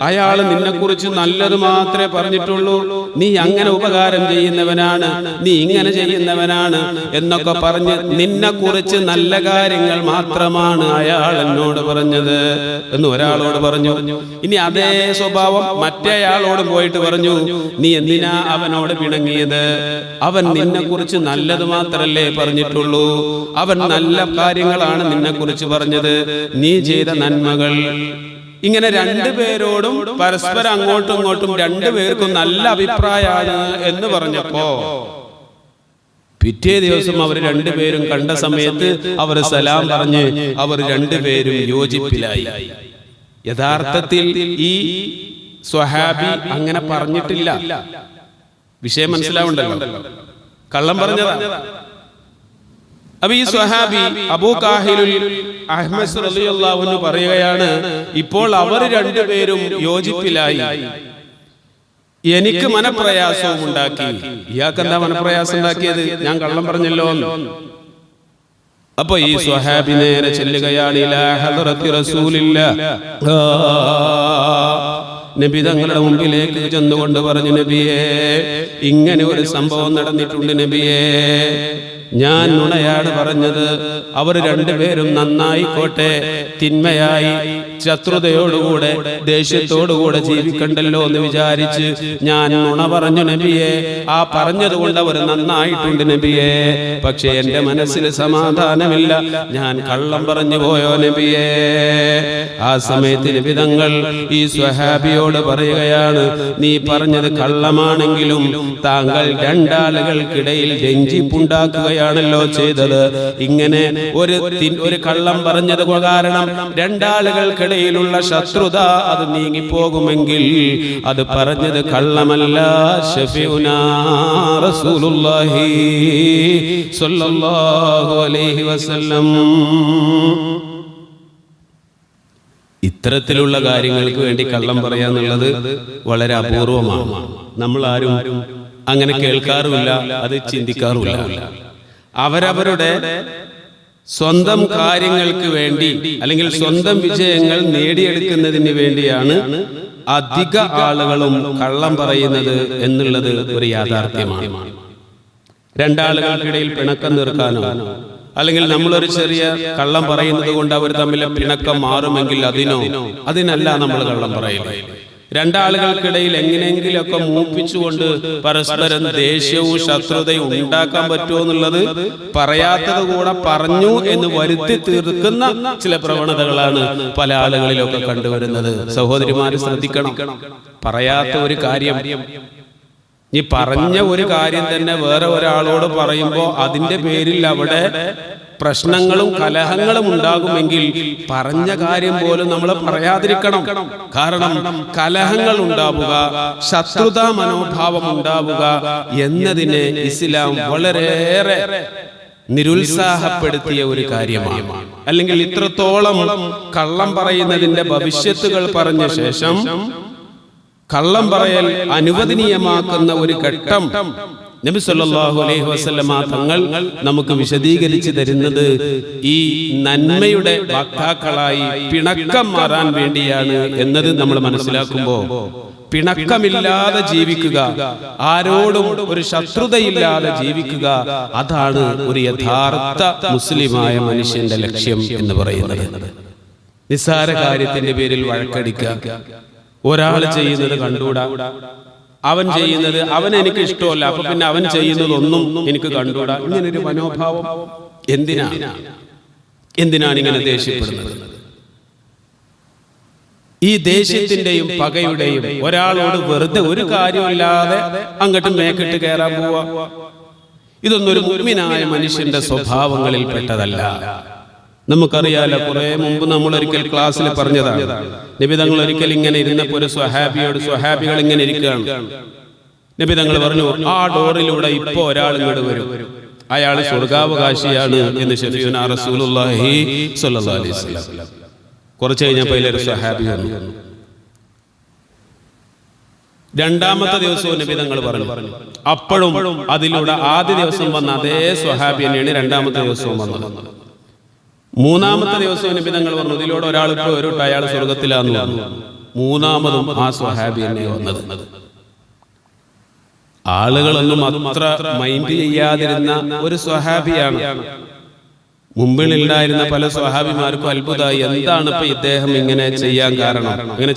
അയാൾ നിന്നെ കുറിച്ച് നല്ലത് മാത്രമേ പറഞ്ഞിട്ടുള്ളൂ, നീ അങ്ങനെ ഉപകാരം ചെയ്യുന്നവനാണ്, നീ ഇങ്ങനെ ചെയ്യുന്നവനാണ് എന്നൊക്കെ പറഞ്ഞ് നിന്നെ കുറിച്ച് നല്ല കാര്യങ്ങൾ മാത്രമാണ് അയാൾ എന്നോട് പറഞ്ഞത് എന്ന് ഒരാളോട് പറഞ്ഞു. ഇനി അതേ സ്വഭാവം മറ്റേയാളോട് പോയിട്ട് പറഞ്ഞു, നീ എന്തിനാ അവനോട് പിണങ്ങിയത്? അവൻ നിന്നെ കുറിച്ച് നല്ലത് മാത്രല്ലേ പറഞ്ഞിട്ടുള്ളൂ, അവൻ നല്ല കാര്യങ്ങളാണ് നിന്നെ കുറിച്ച് പറഞ്ഞത്, നീ ചെയ്ത നന്മകൾ. ഇങ്ങനെ രണ്ടുപേരോടും പരസ്പരം അങ്ങോട്ടും ഇങ്ങോട്ടും രണ്ടുപേർക്കും നല്ല അഭിപ്രായമാണ് എന്ന് പറഞ്ഞപ്പോ പിറ്റേ ദിവസം അവർ രണ്ടുപേരും കണ്ട സമയത്ത് അവർ സലാം പറഞ്ഞ് അവർ രണ്ടുപേരും യോജിപ്പിലായി. യഥാർത്ഥത്തിൽ ഈ സ്വഹാബി അങ്ങനെ പറഞ്ഞിട്ടില്ല. വിഷയം മനസ്സിലാവുണ്ടല്ലോ, കള്ളം പറഞ്ഞതാണ്. അപ്പൊ ഈ സ്വഹാബി അബൂ കാഹിലുൽ അഹ്മസ് റളിയല്ലാഹു അൻഹു പറയുകയാണ്, ഇപ്പോൾ അവർ രണ്ടുപേരും യോജിപ്പിലായി, എനിക്ക് മനപ്രയാസവും ഉണ്ടാക്കി. ഇയാൾക്ക് എന്താ മനപ്രയാസം ഉണ്ടാക്കിയത്? ഞാൻ കള്ളം പറഞ്ഞല്ലോ. അപ്പൊ ഈ സ്വഹാബി നേരെ ചെല്ലുകയാണ് ഇലാ ഹദ്റത്തി റസൂലില്ലാഹ്, നബി തങ്ങളുടെ മുമ്പിലേക്ക് ചെന്നുകൊണ്ട് പറഞ്ഞു, നബിയേ, ഇങ്ങനെ ഒരു സംഭവം നടന്നിട്ടുണ്ട് നബിയേ, ഞാൻ നുണയാണ് പറഞ്ഞത്, അവർ രണ്ടുപേരും നന്നായിക്കോട്ടെ, തിന്മയായി ശത്രുതയോടുകൂടെ ദേഷ്യത്തോടുകൂടെ ജീവിക്കണ്ടല്ലോ എന്ന് വിചാരിച്ച് ഞാൻ നുണ പറഞ്ഞു നബിയെ. ആ പറഞ്ഞത് കൊണ്ട് അവർ നന്നായിട്ടുണ്ട് നബിയെ, പക്ഷെ എന്റെ മനസ്സിൽ സമാധാനമില്ല, ഞാൻ കള്ളം പറഞ്ഞു പോയോ നബിയെ. ആ സമയത്ത് നബി തങ്ങൾ ഈ സ്വഹാബിയോട് പറയുകയാണ്, നീ പറഞ്ഞത് കള്ളമാണെങ്കിലും താങ്കൾ രണ്ടാളുകൾക്കിടയിൽ രഞ്ജിപ്പുണ്ടാക്കുകയാണല്ലോ ചെയ്തത്. ഇങ്ങനെ ഒരു കള്ളം പറഞ്ഞത് കാരണം രണ്ടാളുകൾക്കിടയിലുള്ള ശത്രുത അത് നീങ്ങിപ്പോകുമെങ്കിൽ അത് പറഞ്ഞത് കള്ളമല്ല. ശഫീഉനാ റസൂലുള്ളാഹി സ്വല്ലല്ലാഹു അലൈഹി വസല്ലം. ഇത്തരത്തിലുള്ള കാര്യങ്ങൾക്ക് വേണ്ടി കള്ളം പറയാന്നുള്ളത് വളരെ അപൂർവമാണ്. നമ്മൾ ആരും അങ്ങനെ കേൾക്കാറുമില്ല, അത് ചിന്തിക്കാറുമില്ല. അവരവരുടെ സ്വന്തം കാര്യങ്ങൾക്ക് വേണ്ടി അല്ലെങ്കിൽ സ്വന്തം വിജയങ്ങൾ നേടിയെടുക്കുന്നതിന് വേണ്ടിയാണ് അധിക ആളുകളും കള്ളം പറയുന്നത് എന്നുള്ളത് ഒരു യാഥാർത്ഥ്യമാണ്. രണ്ടാളുകൾക്കിടയിൽ പിണക്കം തീർക്കാനോ അല്ലെങ്കിൽ നമ്മളൊരു ചെറിയ കള്ളം പറയുന്നത് കൊണ്ട് അവർ തമ്മിൽ പിണക്കം മാറുമെങ്കിൽ അതിനല്ല നമ്മൾ കള്ളം പറയുന്നത്. രണ്ടാളുകൾക്കിടയിൽ എങ്ങനെയെങ്കിലൊക്കെ മൂപ്പിച്ചുകൊണ്ട് പരസ്പരം ദേഷ്യവും ശത്രുതയും ഉണ്ടാക്കാൻ പറ്റുമോ എന്നുള്ളത് പറയാത്തത് കൂടെ പറഞ്ഞു എന്ന് വരുത്തി തീർക്കുന്ന ചില പ്രവണതകളാണ് പല ആളുകളിലൊക്കെ കണ്ടുവരുന്നത്. സഹോദരിമാര് ശ്രദ്ധിക്കണം, പറയാത്ത ഒരു കാര്യം, ഈ പറഞ്ഞ ഒരു കാര്യം തന്നെ വേറെ ഒരാളോട് പറയുമ്പോൾ അതിന്റെ പേരിൽ അവിടെ പ്രശ്നങ്ങളും കലഹങ്ങളും ഉണ്ടാകുമെങ്കിൽ പറഞ്ഞ കാര്യം പോലും നമ്മൾ പറയാതിരിക്കണം. കാരണം കലഹങ്ങൾ ഉണ്ടാവുക, ശത്രുതാ മനോഭാവം ഉണ്ടാവുക എന്നതിനെ ഇസ്ലാം വളരെയേറെ നിരുത്സാഹപ്പെടുത്തിയ ഒരു കാര്യമാണ്. അല്ലെങ്കിൽ ഇത്രത്തോളം കള്ളം പറയുന്നതിന്റെ ഭവിഷ്യത്തുകൾ പറഞ്ഞ ശേഷം കള്ളം പറയൽ അനുവദനീയമാക്കുന്ന ഒരു ഘട്ടം നബി സല്ലല്ലാഹു അലൈഹി വസല്ലമ തങ്ങൾ നമുക്ക് വിശദീകരിച്ചു തരുന്നത് ഈ നന്മയുടെ വക്താക്കളായി പിണക്കം മാറാൻ വേണ്ടിയാണ് എന്നത് നമ്മൾ മനസ്സിലാക്കുമ്പോൾ, പിണക്കമില്ലാതെ ജീവിക്കുക, ആരോടും ഒരു ശത്രുതയില്ലാതെ ജീവിക്കുക, അതാണ് ഒരു യഥാർത്ഥ മുസ്ലിമായ മനുഷ്യന്റെ ലക്ഷ്യം എന്ന് പറയുന്നത്. നിസ്സാര കാര്യത്തിന്റെ പേരിൽ വഴക്കടിക്കുക, ഒരാൾ ചെയ്യുന്നത് കണ്ടുകൂടാ, അവൻ ചെയ്യുന്നത് അവൻ എനിക്ക് ഇഷ്ടമല്ല, അപ്പൊ പിന്നെ അവൻ ചെയ്യുന്നതൊന്നും എനിക്ക് കണ്ടുകൂടാ, ഇങ്ങനൊരു മനോഭാവം എന്തിനാണ് ഇങ്ങനെ ദേഷ്യപ്പെടുന്നത്? ഈ ദേഷ്യത്തിന്റെയും പകയുടെയും ഒരാളോട് വെറുതെ ഒരു കാര്യമില്ലാതെ അങ്ങോട്ട് മേക്കിട്ട് കയറാൻ പോവാ, ഇതൊന്നും ഒരു മുഅ്മിനായ മനുഷ്യന്റെ സ്വഭാവങ്ങളിൽ പെട്ടതല്ല. നമുക്കറിയാലോ, കുറെ മുമ്പ് നമ്മൾ ഒരിക്കൽ ക്ലാസ്സിൽ പറഞ്ഞതാണ്. നബി തങ്ങൾ ഒരിക്കൽ ഇങ്ങനെ ഇരുന്നപ്പോൾ ഒരു സ്വഹാബികൾ ഇങ്ങനെ ഇരിക്കുകയാണ്. നബി തങ്ങൾ പറഞ്ഞു, ആ ഡോറിലൂടെ ഇപ്പോ ഒരാൾ ഇങ്ങോട്ട് വരും, അയാൾ സ്വർഗാവകാശിയാണ് എന്ന് ശഫീഉനാ റസൂലുള്ളാഹി സ്വല്ലല്ലാഹു അലൈഹി വസല്ലം. കുറച്ച് കഴിഞ്ഞപ്പോൾ അതിലൊരു സ്വഹാബി വന്നു. രണ്ടാമത്തെ ദിവസവും നബി തങ്ങൾ പറഞ്ഞു. അപ്പോഴും അതിലൂടെ ആദ്യ ദിവസം വന്ന അതേ സ്വഹാബി തന്നെയാണ് രണ്ടാമത്തെ ദിവസവും വന്നത്. മൂന്നാമത്തെ ദിവസവും നബി തങ്ങൾ പറഞ്ഞു, ഇതിലൂടെ ഒരാൾ ഇപ്പോൾ ഒരു അയാൾ സ്വർഗത്തിലാന്ന് പറഞ്ഞു. മൂന്നാമതും ആ സ്വഹാബി തന്നെ വന്നത്. ആളുകളൊന്നും അത്ര മൈൻഡ് ചെയ്യാതിരുന്ന ഒരു സ്വഹാബിയാണ്. മുമ്പിലുണ്ടായിരുന്ന പല സ്വഹാബിമാർക്കും അത്ഭുതമായി, എന്താണ് ഇപ്പൊ ഇദ്ദേഹം ഇങ്ങനെ ചെയ്യാൻ കാരണം. അങ്ങനെ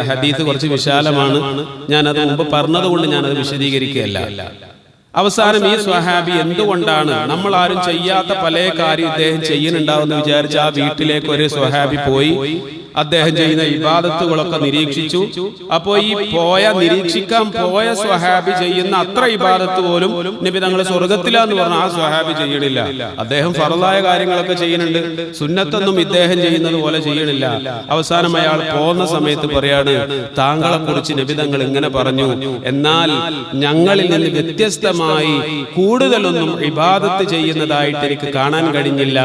ഹദീസ് കുറച്ച് വിശാലമാണ്, ഞാനത് മുമ്പ് പറഞ്ഞതുകൊണ്ട് ഞാനത് വിശദീകരിക്കുകയല്ല. അവസാനം ഈ സ്വഹാബി എന്തുകൊണ്ടാണ് നമ്മൾ ആരും ചെയ്യാത്ത പല കാര്യം ഇദ്ദേഹം ചെയ്യുന്നുണ്ടാവുമെന്ന് വിചാരിച്ച് ആ വീട്ടിലേക്ക് ഒരു സ്വഹാബി പോയി അദ്ദേഹം ചെയ്യുന്ന ഇബാദത്തുകളൊക്കെ നിരീക്ഷിച്ചു. അപ്പോ ഈ നിരീക്ഷിക്കാൻ പോയ സ്വഹാബി ചെയ്യുന്ന അത്ര ഇബാദത്ത് പോലും നബി തങ്ങൾ സ്വർഗത്തിലാന്ന് പറഞ്ഞ ആ സ്വഹാബി ചെയ്യണില്ല. അദ്ദേഹം ഫർളായ കാര്യങ്ങളൊക്കെ ചെയ്യുന്നുണ്ട്, സുന്നത്തൊന്നും ഇദ്ദേഹം ചെയ്യുന്നത് പോലെ ചെയ്യണില്ല. അവസാനം അയാൾ പോകുന്ന സമയത്ത് പറയാണ്, താങ്കളെ കുറിച്ച് നബി തങ്ങൾ ഇങ്ങനെ പറഞ്ഞു, എന്നാൽ ഞങ്ങളിൽ നിന്ന് വ്യത്യസ്തമായി കൂടുതലൊന്നും ഇബാദത്ത് ചെയ്യുന്നതായിട്ട് എനിക്ക് കാണാൻ കഴിഞ്ഞില്ല,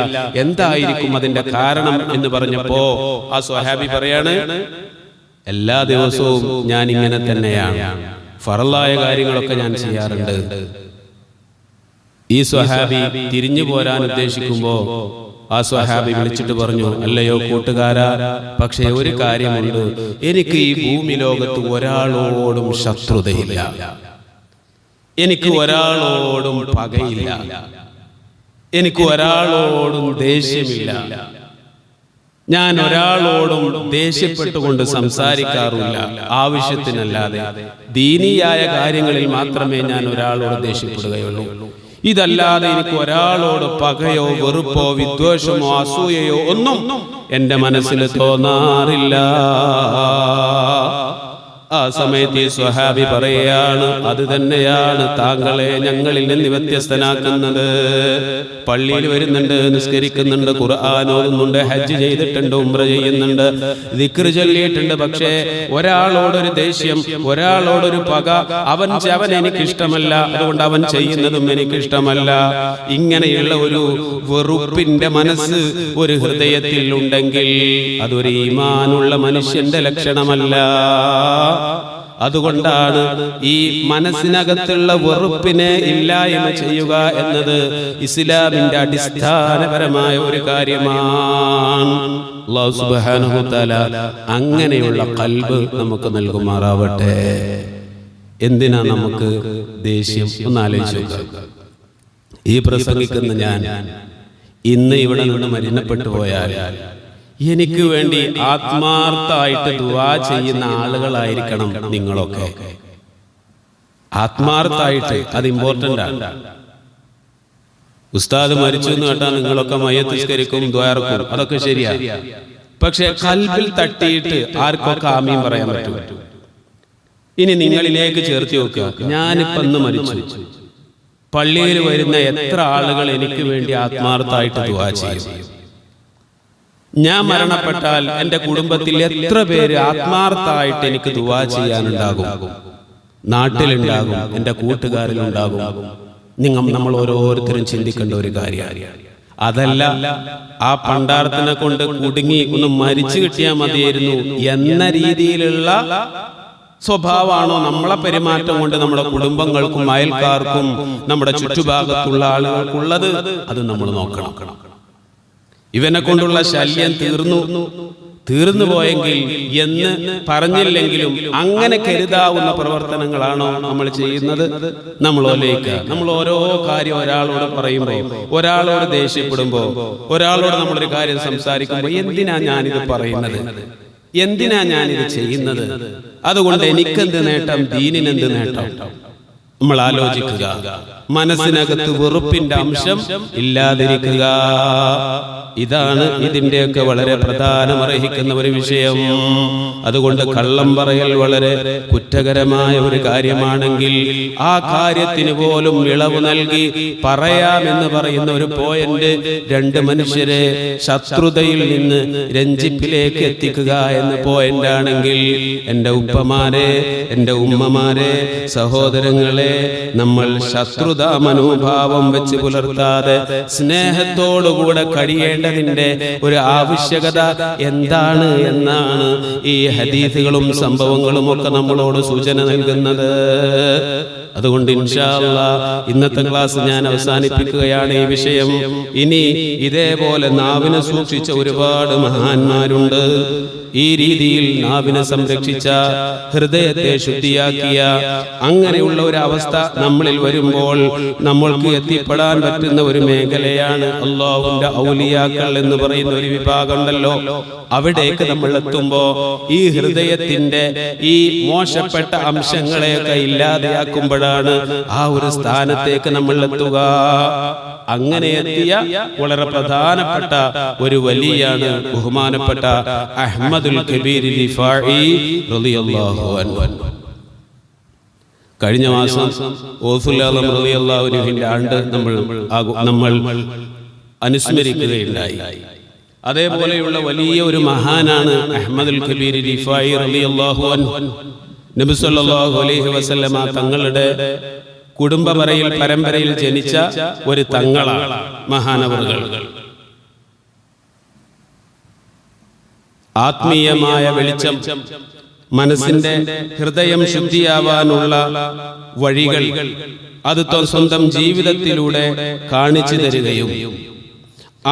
എന്തായിരിക്കും അതിന്റെ കാരണം എന്ന് പറഞ്ഞപ്പോ ആ സ്വഹാബി പറയാണ്, എല്ലാ ദിവസവും ഞാൻ ഇങ്ങനെ തന്നെയാണ്, ഫർളായ കാര്യങ്ങളൊക്കെ ഞാൻ ചെയ്യാറുണ്ട്. ഈ സ്വഹാബി തിരിഞ്ഞു പോരാൻ ഉദ്ദേശിക്കുമ്പോ ആ സ്വഹാബി വിളിച്ചിട്ട് പറഞ്ഞു, അല്ലയോ കൂട്ടുകാരാ, പക്ഷേ ഒരു കാര്യമുണ്ട്, എനിക്ക് ഈ ഭൂമി ലോകത്ത് ഒരാളോടും ശത്രുതയില്ല, എനിക്ക് ഒരാളോടും പകയില്ല, എനിക്ക് ഒരാളോടും ദേഷ്യമില്ല, ഞാൻ ഒരാളോടും ദേഷ്യപ്പെട്ടുകൊണ്ട് സംസാരിക്കാറില്ല, ആവശ്യത്തിനല്ലാതെ ദീനീയായ കാര്യങ്ങളിൽ മാത്രമേ ഞാൻ ഒരാളോട് ദേഷ്യപ്പെടുകയുള്ളൂ. ഇതല്ലാതെ എനിക്ക് ഒരാളോട് പകയോ വെറുപ്പോ വിദ്വേഷമോ അസൂയയോ ഒന്നും എന്റെ മനസ്സിൽ തോന്നാറില്ല. ആ സമയത്ത് ഈ സ്വഹാബി പറയാണ്, അത് തന്നെയാണ് താങ്കളെ ഞങ്ങളിൽ നിന്ന് വ്യത്യസ്തനാക്കുന്നത്. പള്ളിയിൽ വരുന്നുണ്ട്, നിസ്കരിക്കുന്നുണ്ട്, ഖുർആൻ ഓതുന്നുണ്ട്, ഹജ്ജ് ചെയ്തിട്ടുണ്ട്, ഉംറ ചെയ്യുന്നുണ്ട്, ദിക്ർ ചൊല്ലിയിട്ടുണ്ട്, പക്ഷേ ഒരാളോടൊരു ദേഷ്യം, ഒരാളോടൊരു പക, അവൻ എനിക്കിഷ്ടമല്ല, അതുകൊണ്ട് അവൻ ചെയ്യുന്നതും എനിക്കിഷ്ടമല്ല. ഇങ്ങനെയുള്ള ഒരു വെറുപ്പിന്റെ മനസ്സ് ഒരു ഹൃദയത്തിൽ ഉണ്ടെങ്കിൽ അതൊരു ഈമാനുള്ള മനുഷ്യന്റെ ലക്ഷണമല്ല. അതുകൊണ്ടാണ് ഈ മനസ്സിനകത്തുള്ള വെറുപ്പിനെ ഇല്ലായ്മ ചെയ്യുക എന്നത് ഇസ്ലാമിന്റെ അടിസ്ഥാനപരമായ ഒരു കാര്യമാണ്. അല്ലാഹു സുബ്ഹാനഹു വ തആല അങ്ങനെയുള്ള ഖൽബ് നമുക്ക് നൽകുമാറാവട്ടെ. എന്തിനാ നമുക്ക് ദേഷ്യം? ഒന്ന് ആലോചിച്ച് നോക്കുക. ഈ പ്രസംഗിക്കുന്ന ഞാൻ ഇന്ന് ഇവിടെ നിന്ന് മരണപ്പെട്ടു പോയാൽ എനിക്ക് വേണ്ടി ആത്മാർത്ഥമായിട്ട് ദുആ ചെയ്യുന്ന ആളുകളായിരിക്കണം നിങ്ങളൊക്കെ. ആത്മാർത്ഥമായിട്ട്, അത് ഇമ്പോർട്ടന്റ് ആണ്. ഉസ്താദ് മരിച്ചു എന്ന് കേട്ടാൽ നിങ്ങളൊക്കെ മയ്യത്ത് നിസ്കരിക്കും, ദുആർക്കും, അതൊക്കെ ശരിയാ. പക്ഷെ ഖൽബിൽ തട്ടിയിട്ട് ആർക്കൊക്കെ ആമീൻ പറയാൻ പറ്റും? ഇനി നിങ്ങളിലേക്ക് ചേർത്തി നോക്കുക. ഞാനിപ്പോ ഇന്ന് മരിച്ചു, പള്ളിയിൽ വരുന്ന എത്ര ആളുകൾ എനിക്ക് വേണ്ടി ആത്മാർത്ഥമായിട്ട് ദുആ ചെയ്യും? ഞാൻ മരണപ്പെട്ടാൽ എൻ്റെ കുടുംബത്തിൽ എത്ര പേര് ആത്മാർത്ഥമായിട്ട് എനിക്ക് ദുആ ചെയ്യാനുണ്ടാകും? നാട്ടിലുണ്ടാകും, എൻ്റെ കൂട്ടുകാരിലുണ്ടാകും. നമ്മൾ ഓരോരുത്തരും ചിന്തിക്കേണ്ട ഒരു കാര്യമാണ്. അതല്ല ആ പണ്ടാരത്തിനെ കൊണ്ട് കുടുങ്ങി ഒന്ന് മരിച്ചു കിട്ടിയാൽ മതിയായിരുന്നു എന്ന രീതിയിലുള്ള സ്വഭാവമാണോ നമ്മളെ പെരുമാറ്റം കൊണ്ട് നമ്മുടെ കുടുംബങ്ങൾക്കും അയൽക്കാർക്കും നമ്മുടെ ചുറ്റുഭാഗത്തുള്ള ആളുകൾക്കുള്ളത്? അത് നമ്മൾ നോക്കണം. ഇവനെ കൊണ്ടുള്ള ശല്യം തീർന്നു പോയെങ്കിൽ എന്ന് പറഞ്ഞില്ലെങ്കിലും അങ്ങനെ കരുതാവുന്ന പ്രവർത്തനങ്ങളാണോ നമ്മൾ ചെയ്യുന്നത്? നമ്മൾ ഓരോ കാര്യം ഒരാളോട് പറയുമ്പോൾ, ഒരാളോട് ദേഷ്യപ്പെടുമ്പോൾ, ഒരാളോട് നമ്മളൊരു കാര്യം സംസാരിക്കുമ്പോൾ, എന്തിനാ ഞാനിത് പറയുന്നത്, എന്തിനാ ഞാനിത് ചെയ്യുന്നത്, അതുകൊണ്ട് എനിക്കെന്ത് നേട്ടം, ദീനിനെന്ത് നേട്ടം? നമ്മൾ ആലോചിക്കുക. മനസ്സിനകത്ത് വെറുപ്പിന്റെ അംശം ഇല്ലാതിരിക്കുക. ഇതാണ് ഇതിന്റെയൊക്കെ വളരെ പ്രധാനമർഹിക്കുന്ന ഒരു വിഷയം. അതുകൊണ്ട് കള്ളം പറയൽ വളരെ കുറ്റകരമായ ഒരു കാര്യമാണെങ്കിൽ ആ കാര്യത്തിന് പോലും ഇളവ് നൽകി പറയാമെന്ന് പറയുന്ന ഒരു പോയിന്റ് രണ്ട് മനുഷ്യരെ ശത്രുതയിൽ നിന്ന് രഞ്ജിപ്പിലേക്ക് എത്തിക്കുക എന്ന പോയിന്റ് ആണെങ്കിൽ, എൻ്റെ ഉപ്പമാരെ, എൻ്റെ ഉമ്മമാരെ, സഹോദരങ്ങളെ, നമ്മൾ ശത്രുത മനോഭാവം വെച്ച് പുലർത്താതെ സ്നേഹത്തോടുകൂടെ കഴിയേണ്ടതിന്റെ ഒരു ആവശ്യകത എന്താണ് എന്നാണ് ഈ ഹദീസുകളും സംഭവങ്ങളും ഒക്കെ നമ്മളോട് സൂചന നൽകുന്നത്. അതുകൊണ്ട് ഇൻഷാ അല്ലാഹ് ഇന്നത്തെ ക്ലാസ് ഞാൻ അവസാനിപ്പിക്കുകയാണ് ഈ വിഷയം. ഇനി ഇതേപോലെ നാവിനെ സൂക്ഷിച്ച ഒരുപാട് മഹാന്മാരുണ്ട്. ഈ രീതിയിൽ നാവിനെ സംരക്ഷിച്ച, ഹൃദയത്തെ ശുദ്ധിയാക്കിയ അങ്ങനെയുള്ള ഒരു അവസ്ഥ നമ്മളിൽ വരുമ്പോൾ നമ്മൾക്ക് എത്തിപ്പെടാൻ പറ്റുന്ന ഒരു മേഖലയാണ് അല്ലാഹുവിന്റെ ഔലിയാക്കൾ എന്ന് പറയുന്ന ഒരു വിഭാഗം ഉണ്ടല്ലോ. അവിടേക്ക് നമ്മൾ എത്തുമ്പോ ഈ ഹൃദയത്തിന്റെ ഈ മോശപ്പെട്ട അംശങ്ങളെയൊക്കെ ഇല്ലാതെയാക്കുമ്പോഴാണ് ആ ഒരു സ്ഥാനത്തേക്ക് നമ്മൾ എത്തുക. അങ്ങനെ എത്തിയ വളരെ പ്രധാനപ്പെട്ട ഒരു വലിയാണ് ബഹുമാനപ്പെട്ട അഹ്മദുൽ കബീർ റിഫാഇ റളിയല്ലാഹു അൻഹു. കഴിഞ്ഞ മാസം ഗൗസുൽ ആലം റളിയല്ലാഹു അൻഹുവിന്റെ ആണ്ട് നമ്മൾ അനുസ്മരിക്കുകയുണ്ടായി. അതേപോലെയുള്ള വലിയ ഒരു മഹാനാണ് അഹ്മദുൽ കബീർ റിഫാഇ റളിയല്ലാഹു അൻഹു. നബി സല്ലല്ലാഹു അലൈഹി വസല്ലമ തങ്ങളുടെ കുടുംബപരയിൽ പരമ്പരയിൽ ജനിച്ച ഒരു തങ്ങളാണ് മഹാനവറുകൾ. ആത്മീയമായ വെളിച്ചം, മനസ്സിന്റെ ഹൃദയം ശുദ്ധിയാവാനുള്ള വഴികൾ അത് സ്വന്തം ജീവിതത്തിലൂടെ കാണിച്ചു തരികയും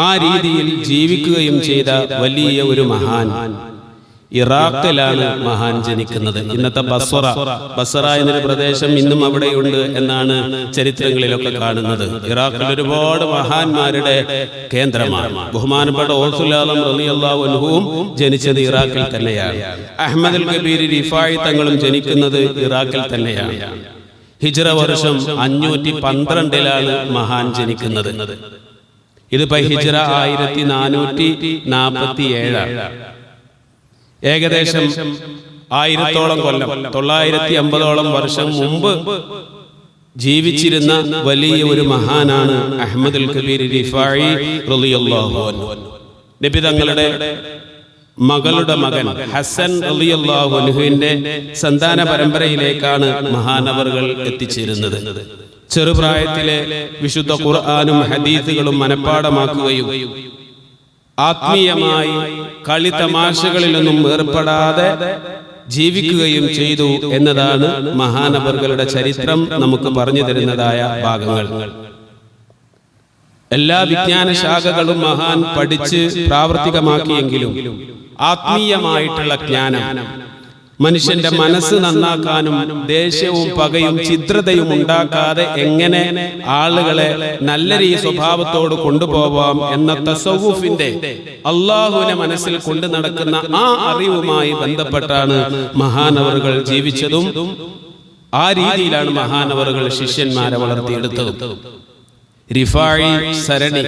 ആ രീതിയിൽ ജീവിക്കുകയും ചെയ്ത വലിയ ഒരു മഹാൻ. ഇറാഖിലാണ് മഹാൻ ജനിക്കുന്നത്. ഇന്നത്തെ ബസ്ര എന്നൊരു പ്രദേശം ഇന്നും അവിടെയുണ്ട് എന്നാണ് ചരിത്രങ്ങളിലൊക്കെ കാണുന്നത്. ഇറാഖിൽ ഒരുപാട് മഹാന്മാരുടെ കേന്ദ്രമാണ്. ബഹുമാനപ്പെട്ട ഗൗസുൽ ആലം റളിയല്ലാഹു അൻഹുവും ജനിച്ചത് ഇറാഖിൽ തന്നെയാണ്. അഹ്മദുൽ കബീർ റിഫാഇ തങ്ങളും ജനിക്കുന്നത് ഇറാഖിൽ തന്നെയാണ്. ഹിജ്റ വർഷം 512 മഹാൻ ജനിക്കുന്നത്. ഇതിപ്പോ ഹിജ്റ 1447. ഏകദേശം 1000 കൊല്ലം, 950 വർഷം മുമ്പ് ജീവിച്ചിരുന്ന വലിയ ഒരു മഹാനാണ് അഹ്മദുൽ കബീർ റിഫാഇ റളിയല്ലാഹു അൻഹു. നബി തങ്ങളുടെ മകളുടെ മകൻ ഹസൻ റളിയല്ലാഹു അൻഹുവിന്റെ സന്താന പരമ്പരയിലേക്കാണ് മഹാനവറുകൾ എത്തിച്ചേരുന്നത്. ചെറുപ്രായത്തിലെ വിശുദ്ധ ഖുർആനും ഹദീസുകളും മനഃപ്പാഠമാക്കുകയും ആത്മീയമായി കളി തമാശകളിലൊന്നും ഏർപ്പെടാതെ ജീവിക്കുകയും ചെയ്തു എന്നതാണ് മഹാനവറുകളുടെ ചരിത്രം നമുക്ക് പറഞ്ഞു തരുന്നതായ ഭാഗങ്ങൾ. എല്ലാ വിജ്ഞാന ശാഖകളും മഹാൻ പഠിച്ച് പ്രാവർത്തികമാക്കിയെങ്കിലും ആത്മീയമായിട്ടുള്ള ജ്ഞാനം മനുഷ്യന്റെ മനസ്സ് നന്നാക്കാനും ദേഷ്യവും പകയും ചിത്രതയും ഉണ്ടാക്കാതെ എങ്ങനെ ആളുകളെ നല്ല സ്വഭാവത്തോട് കൊണ്ടുപോവാം എന്ന തസവ്വുഫിന്റെ അള്ളാഹുവിനെ മനസ്സിൽ കൊണ്ടു നടക്കുന്ന ആ അറിവുമായി ബന്ധപ്പെട്ടാണ് മഹാനവറുകൾ ജീവിച്ചതും. ആ രീതിയിലാണ് മഹാനവറുകൾ ശിഷ്യന്മാരെ വളർത്തിയെടുത്തതും. റിഫായി സരണി,